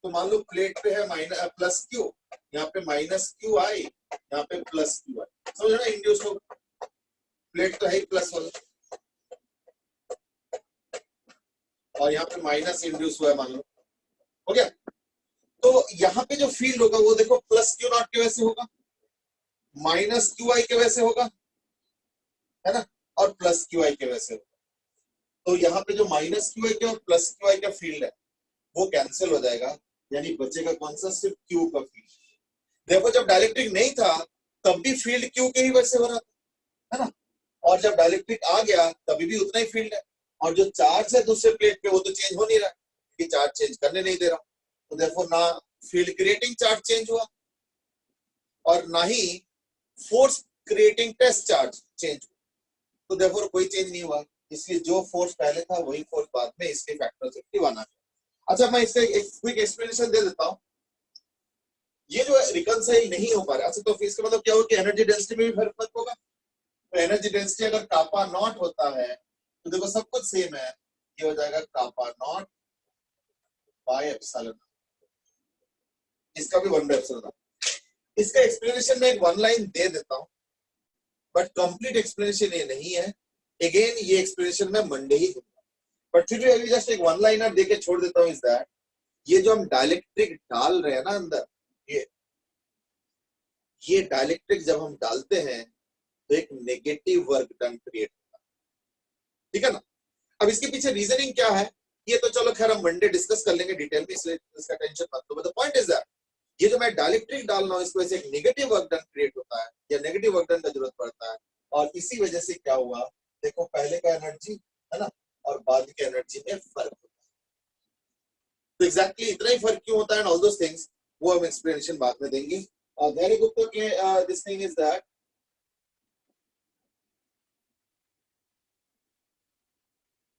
तो मान लो प्लेट पे है प्लस क्यू, यहाँ पे माइनस क्यू आई, यहाँ पे प्लस क्यू आई, समझ ना? इंड्यूस हो, प्लेट तो है प्लस वाला और यहाँ पे माइनस इंड्यूस हुआ है, मान लो, हो गया। तो यहाँ पे जो फील्ड होगा वो देखो प्लस क्यू नॉट के वैसे होगा, माइनस क्यू आई के वैसे होगा, है ना? और प्लस क्यू आई के वैसे होगा। तो यहाँ पे जो माइनस क्यू आई के और प्लस क्यू आई का फील्ड है वो कैंसिल हो जाएगा, यानी बचेगा कौन सा? सिर्फ क्यू का फील्ड। देखो, जब डायलेक्ट्रिक नहीं था तब भी फील्ड क्यू के ही वैसे हो रहा था, है ना? और जब डायलेक्ट्रिक आ गया तभी भी उतना ही फील्ड है। और जो चार्ज है दूसरे प्लेट पे वो तो चेंज हो नहीं रहा क्योंकि चार्ज चेंज करने नहीं दे रहा। तो देखो, ना फील्ड क्रिएटिंग चार्ज चेंज हुआ और ना ही force creating test charge change हुआ। तो देखो कोई चेंज नहीं हुआ, इसलिए जो फोर्स पहले था वही फोर्स बाद में, इसके फैक्टर से आना। अच्छा, मैं इसका एक क्विक एक्सप्लेनेशन दे देता हूं। ये जो रिकंसाइल नहीं हो पा रहा, अच्छा तो इसका मतलब क्या हो कि एनर्जी डेंसिटी में भी फर्क होगा। तो एनर्जी डेंसिटी अगर कापा नॉट होता है तो देखो सब कुछ सेम है, ये हो जाएगा कापा नॉट बाय एप्सिलॉन। इसका भी 1/एप्सिलॉन। इसका एक्सप्लेनेशन में एक 1 लाइन दे देता हूं, बट कंप्लीट एक्सप्लेनेशन ये नहीं है। अगेन ये एक्सप्लेनेशन मैं मंडे ही दूंगा, बट फिर भी अभी जस्ट एक 1 लाइनर देके छोड़ देता हूं। इज दैट ये जो हम डायलेक्ट्रिक डाल रहे हैं ना अंदर, ये डायलेक्ट्रिक जब हम डालते हैं तो एक नेगेटिव वर्क डन क्रिएट होता है, ठीक है ना? अब इसके पीछे रीजनिंग क्या है ये तो चलो खैर हम मंडे डिस्कस कर लेंगे डिटेल में, इसलिए इसका टेंशन मत लो। But the point is that ये जो मैं डायलेक्ट्रिक डाल रहा हूं इसको ऐसे एक नेगेटिव वर्क डन क्रिएट होता है या नेगेटिव वर्क डन का जरूरत पड़ता है। और इसी वजह से क्या हुआ, देखो पहले का एनर्जी है ना और बाद की एनर्जी में फर्क होता है। तो एग्जैक्टली इतना ही फर्क क्यों होता है, ऑल दोस थिंग्स वो हम एक्सप्लेनेशन बाद में देंगे। और धैर्य गुप्ता के this thing is that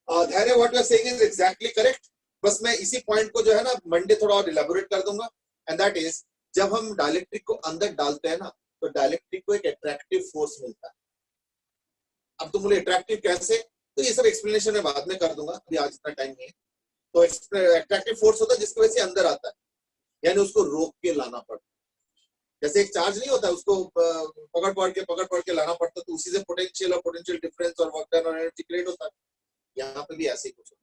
Dhairya what you are saying is exactly correct. बस मैं इसी पॉइंट को जो है ना मंडे थोड़ा और इलैबोरेट कर दूंगा। एंड दैट इज जब हम डायलेक्ट्रिक को अंदर डालते हैं ना तो डायलेक्ट्रिक को एक अट्रैक्टिव फोर्स मिलता है। अब तुम बोले अट्रैक्टिव कैसे, तो ये सब एक्सप्लेनेशन मैं बाद में कर दूंगा, अभी आज इतना टाइम नहीं है। तो अट्रैक्टिव फोर्स होता है जिसकी वजह से अंदर आता है, यानी उसको रोक के लाना पड़ता है। जैसे एक चार्ज नहीं होता, उसको पकड़ पकड़ के लाना पड़ता है, तो उसी से पोटेंशियल और पोटेंशियल डिफरेंस और वर्क डन और एनर्जी क्रिएट होता है। यहाँ पे भी ऐसे ही कुछ होता है,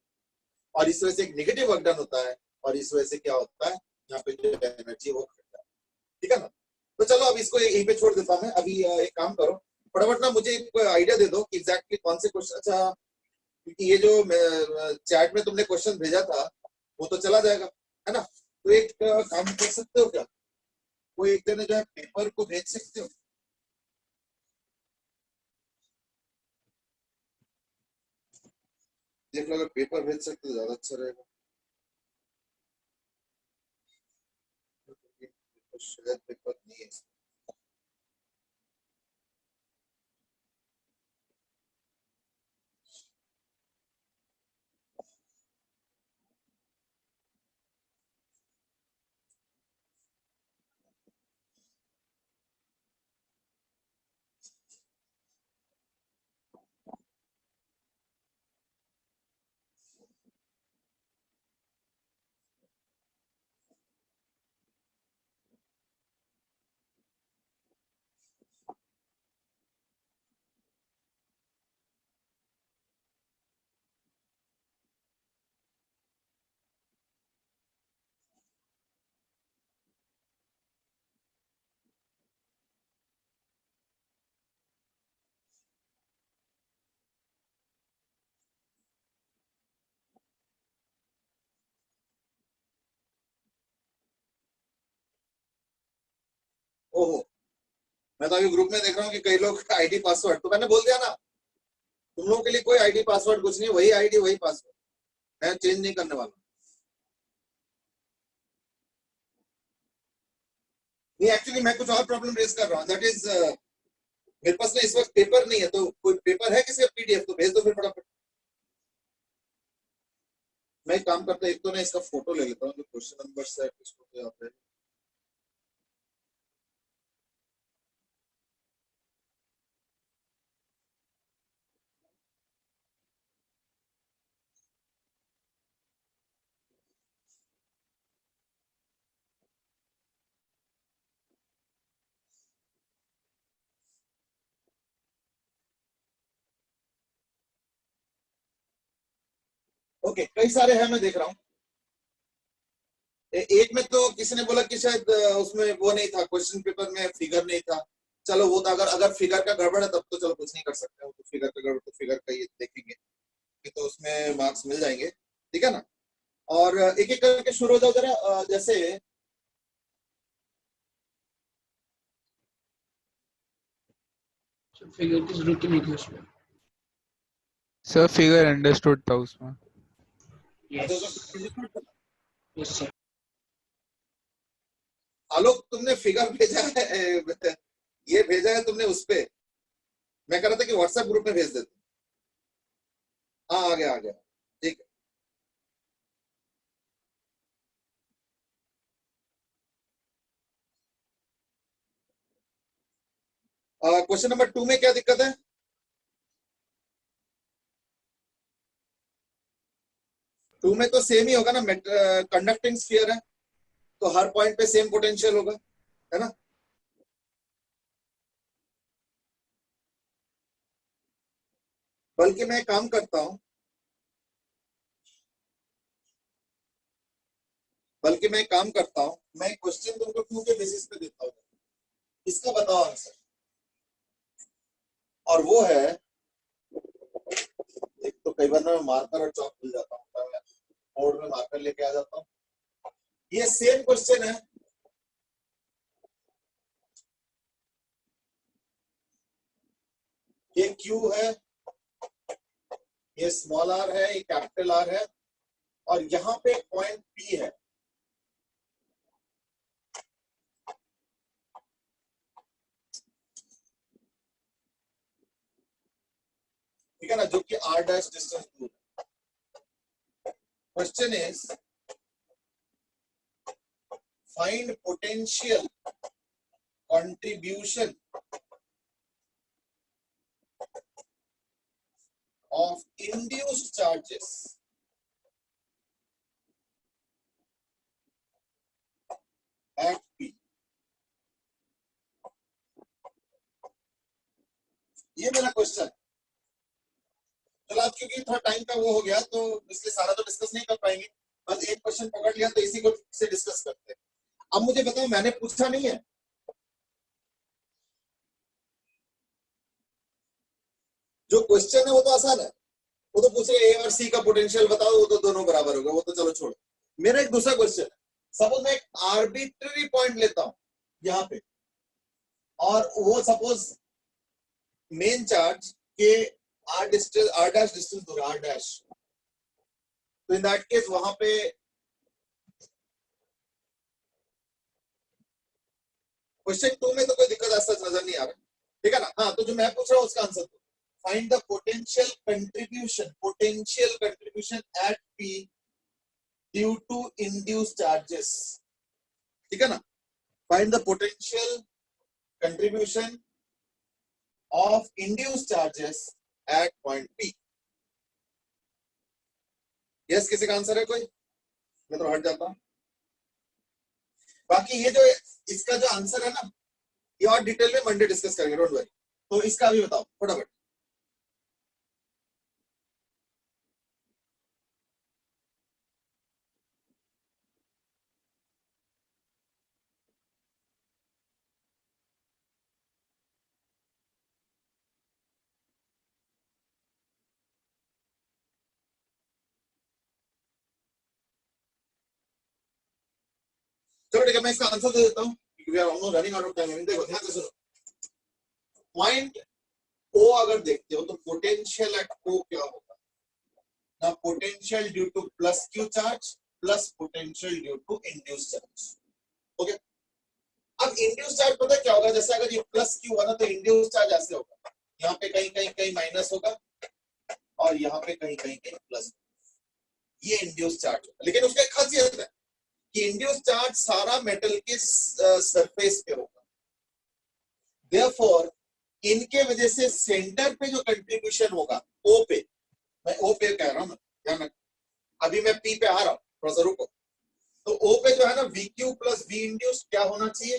और इस वजह से एक नेगेटिव वर्क डन होता है, और इस वजह से क्या होता है, यहाँ पे जो एनर्जी वो घटता है। ठीक है ना। तो चलो अब इसको यहीं पे छोड़ देता हूं मैं। अभी एक काम करो, फटाफट ना मुझे एक आइडिया दे दो कि एग्जैक्टली कौन से क्वेश्चन, अच्छा क्योंकि ये जो चैट में तुमने क्वेश्चन भेजा था वो तो चला जाएगा, है ना। तो एक काम कर सकते हो क्या, कोई एक दिन जो है पेपर को भेज सकते हो। देख लो, अगर पेपर भेज सकते हो ज्यादा अच्छा रहेगा। शायद पेपर नहीं है। ओहो, मैं तो अभी ग्रुप में देख रहा हूँ कि कई लोग आईडी पासवर्ड, तो मैंने बोल दिया ना, तुम लोगों के लिए कोई आईडी पासवर्ड कुछ नहीं, वही आईडी वही पासवर्ड, मैं चेंज नहीं करने वाला। नहीं, एक्चुअली मैं कुछ और प्रॉब्लम रेज कर रहा हूँ, दैट इज मेरे पास ना इस वक्त पेपर नहीं है, तो कोई पेपर है किसी का पीडीएफ तो भेज दो फिर फटाफट। मैं एक काम करता हूँ, एक तो ना इसका फोटो ले लेता हूँ, जो क्वेश्चन नंबर है इसको तो यहाँ पे। ओके, कई सारे हैं, मैं देख रहा हूँ। एक में तो किसी ने बोला कि शायद उसमें वो नहीं था, क्वेश्चन पेपर में फिगर नहीं था। चलो वो तो अगर अगर फिगर का गड़बड़ है तब तो चलो कुछ नहीं कर सकते, वो तो फिगर का गड़बड़ तो फिगर का ही देखेंगे, कि तो उसमें मार्क्स मिल जाएंगे। ठीक है ना। और एक एक करके शुरू हो जाओ जरा, जैसे फिगर की जरूरत ही नहीं थी उसमें। सर फिगर अंडरस्टूड था उसमें। Yes sir. आलोक तुमने फिगर भेजा है, ये भेजा है तुमने उस पे, मैं कह रहा था कि व्हाट्सएप ग्रुप में भेज देते। हाँ, आ गया आ गया, ठीक है। क्वेश्चन नंबर 2 में क्या दिक्कत है। टू में तो सेम ही होगा ना, कंडक्टिंग स्फीयर है तो हर पॉइंट पे सेम पोटेंशियल होगा, है ना। बल्कि मैं काम करता हूं, मैं क्वेश्चन तुमको 2 के बेसिस पे देता हूं, इसका बताओ आंसर। और वो है, एक तो कई बार मैं मार्कर और चौक भूल जाता हूँ, बोर्ड में मार्कर लेके आ जाता हूँ। ये सेम क्वेश्चन है, ये क्यू है, ये स्मॉल आर है, ये कैपिटल आर है, और यहाँ पे पॉइंट पी है। ठीक है ना, जो कि आर डैश डिस्टेंस दूर है। Question is find potential contribution of induced charges at P. ये मेरा क्वेश्चन। चलो आज क्योंकि थोड़ा टाइम का वो हो गया तो इसलिए सारा तो डिस्कस नहीं कर पाएंगे, बस एक क्वेश्चन पकड़ लिया तो इसी को से डिस्कस करते हैं। अब मुझे बताओ, मैंने पूछा नहीं है, जो क्वेश्चन है वो तो आसान है, वो तो पूछ रहे ए और सी का पोटेंशियल बताओ, वो तो दोनों बराबर होगा, वो तो चलो छोड़ो। मेरा एक दूसरा क्वेश्चन है, सपोज मैं एक आर्बिट्ररी पॉइंट लेता हूं यहाँ पे, और वो सपोज मेन चार्ज के आर डैश डिस्टेंस दूर, आर डैश, तो इन दैट केस वहां पे क्वेश्चन 2 में तो कोई दिक्कत ऐसा नजर नहीं आ रहा, ठीक है ना। हाँ, तो जो मैं पूछ रहा हूँ उसका आंसर दो। Find the potential contribution at P due to induced charges, ठीक है ना। Find the potential contribution of induced charges at point P। Yes, किसी का आंसर है कोई? मैं तो हट जाता हूं। बाकी ये जो इसका जो आंसर है ना, ये और डिटेल में मंडे डिस्कस करेंगे, डोंट वरी। तो इसका अभी बताओ फटाफट। चलो ठीक है, मैं इसका आंसर दे देता हूं क्योंकि we are almost running out of time. देखो ध्यान से सुनो, पॉइंट ओ अगर देखते हो तो पोटेंशियल एट ओ क्या होगा ना, potential due to plus Q charge plus potential due to induced charge. Okay, अब इंड्यूस्ड चार्ज पता है क्या होगा, जैसे अगर ये प्लस क्यू हुआ ना तो इंड्यूस्ड चार्ज ऐसे होगा, यहाँ पे कहीं कहीं कहीं माइनस होगा और यहाँ पे कहीं कहीं कहीं प्लस, ये इंड्यूस्ड चार्ज होगा। लेकिन उसका एक खासियत है कि इंड्यूस्ड चार्ज सारा मेटल के सरफेस पे होगा, देयरफॉर इनके वजह से सेंटर पे जो कंट्रीब्यूशन होगा ओ पे, मैं ओ पे कह रहा हूं, ध्यान रख, अभी मैं पी पे आ रहा हूं, थोड़ा सा रुको। तो ओ पे जो है ना V Q plus V induce क्या होना चाहिए,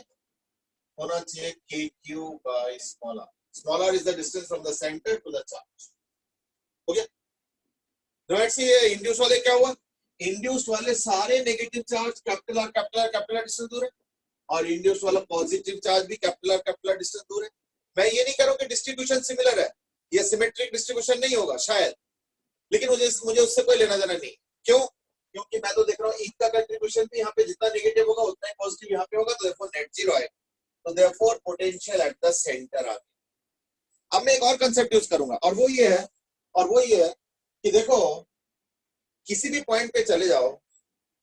होना चाहिए के Q by small R. Small R is the distance from the centre to the charge. हो गया? राइट से ये इंड्यूस वाले क्या हुआ, इंड्यूस वाले सारे negative charge capital R distance दूर है, और इंड्यूस वाला पॉजिटिव चार्ज भी कैपिटल आर डिस्टेंस दूर है। मैं ये नहीं कह रहा हूं कि डिस्ट्रीब्यूशन सिमिलर है, ये सिमेट्रिक डिस्ट्रीब्यूशन नहीं होगा शायद, लेकिन मुझे उससे कोई लेना देना नहीं। क्यों? क्योंकि मैं तो देख रहा हूँ का कंट्रीब्यूशन भी यहाँ पे जितना नेगेटिव होगा उतना ही पॉजिटिव यहाँ पे होगा, तो देयरफॉर नेट जीरो आएगा, तो therefore potential at the centre आ गया। अब मैं एक और कंसेप्ट यूज करूंगा, और वो ये है कि देखो किसी भी पॉइंट पे चले जाओ,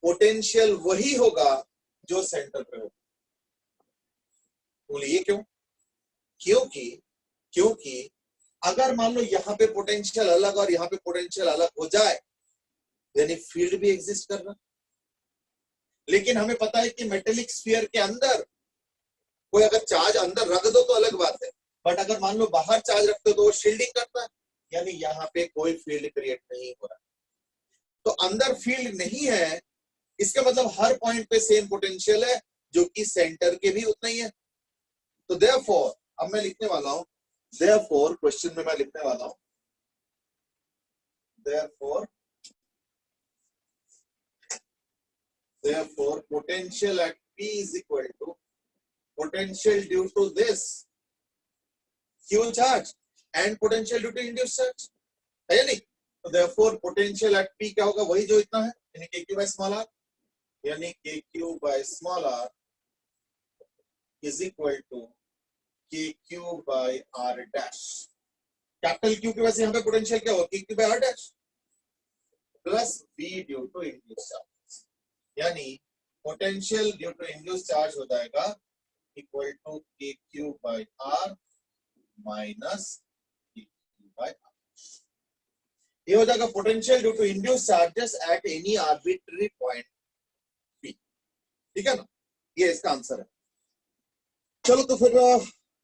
पोटेंशियल वही होगा जो सेंटर पे होगा। बोलिए क्यों? क्योंकि अगर मान लो यहाँ पे पोटेंशियल अलग और यहाँ पे पोटेंशियल अलग हो जाए, यानी फील्ड भी एग्जिस्ट कर रहा, लेकिन हमें पता है कि मेटेलिक स्फीयर के अंदर कोई अगर चार्ज अंदर रख दो तो अलग बात है, बट अगर मान लो बाहर चार्ज रखते हो तो वो शील्डिंग करता है, यानी यहाँ पे कोई फील्ड क्रिएट नहीं हो रहा। तो अंदर फील्ड नहीं है, इसका मतलब हर पॉइंट पे सेम पोटेंशियल है, जो कि सेंटर के भी उतना ही है। तो देयरफॉर अब मैं लिखने वाला हूं, देयरफॉर क्वेश्चन में मैं लिखने वाला हूं, therefore potential at P is equal to potential due to this Q charge and potential due to induced charge, है या नहीं? तो therefore potential at P क्या होगा, वही जो इतना है, यानी KQ by small r, यानी KQ by small r is equal to KQ by R dash। Capital Q की वजह से यहाँ पे पोटेंशियल क्या होगा, KQ by R dash plus V due to induced charge, यानी potential due to induced charge हो जाएगा equal to KQ by R minus KQ by R। ये हो जाएगा potential due to induced charges at any arbitrary point P, ठीक है ना, ये इसका आंसर है। चलो तो फिर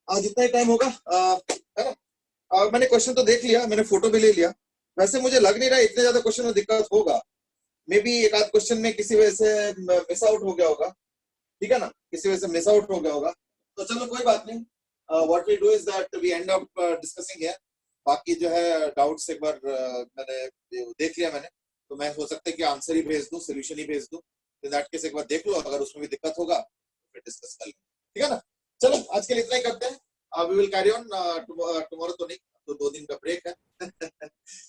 आज इतना ही टाइम होगा, है ना। मैंने क्वेश्चन तो देख लिया, मैंने फोटो भी ले लिया, वैसे मुझे लग नहीं रहा इतने ज्यादा क्वेश्चन में दिक्कत होगा, मे बी एक आध क्वेश्चन में किसी वजह से मिस आउट हो गया होगा, ठीक है ना, किसी वजह से मिस आउट हो गया होगा, तो चलो कोई बात नहीं। What we do is that we end up discussing here. बाकी जो है डाउट्स एक बार मैंने देख लिया मैंने, तो मैं हो सकता है कि आंसर ही भेज दूं, सोल्यूशन ही भेज दूं, तो दैट केस एक बार देख लो, अगर उसमें भी दिक्कत होगा तो फिर डिस्कस कर लेंगे, ठीक है ना। चलो आज के लिए इतना ही करते हैं, we will carry on tomorrow, तो नहीं तो 2 दिन का ब्रेक है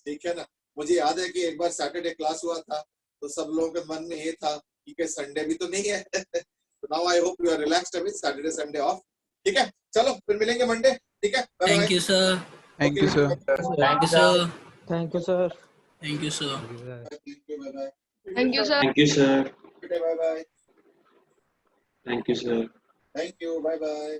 ठीक है ना। मुझे याद है कि एक बार सैटरडे क्लास हुआ था तो सब लोगों के मन में ये था कि संडे भी तो नहीं है तो now I hope you are relaxed with Saturday Sunday off, ठीक है। चलो फिर मिलेंगे मंडे, ठीक है। Thank you sir. Thank you, sir. Thank you sir. Thank you sir. Thank you sir. Thank you, sir. Thank you, sir. Bye bye. Thank you, sir. Thank you, bye bye.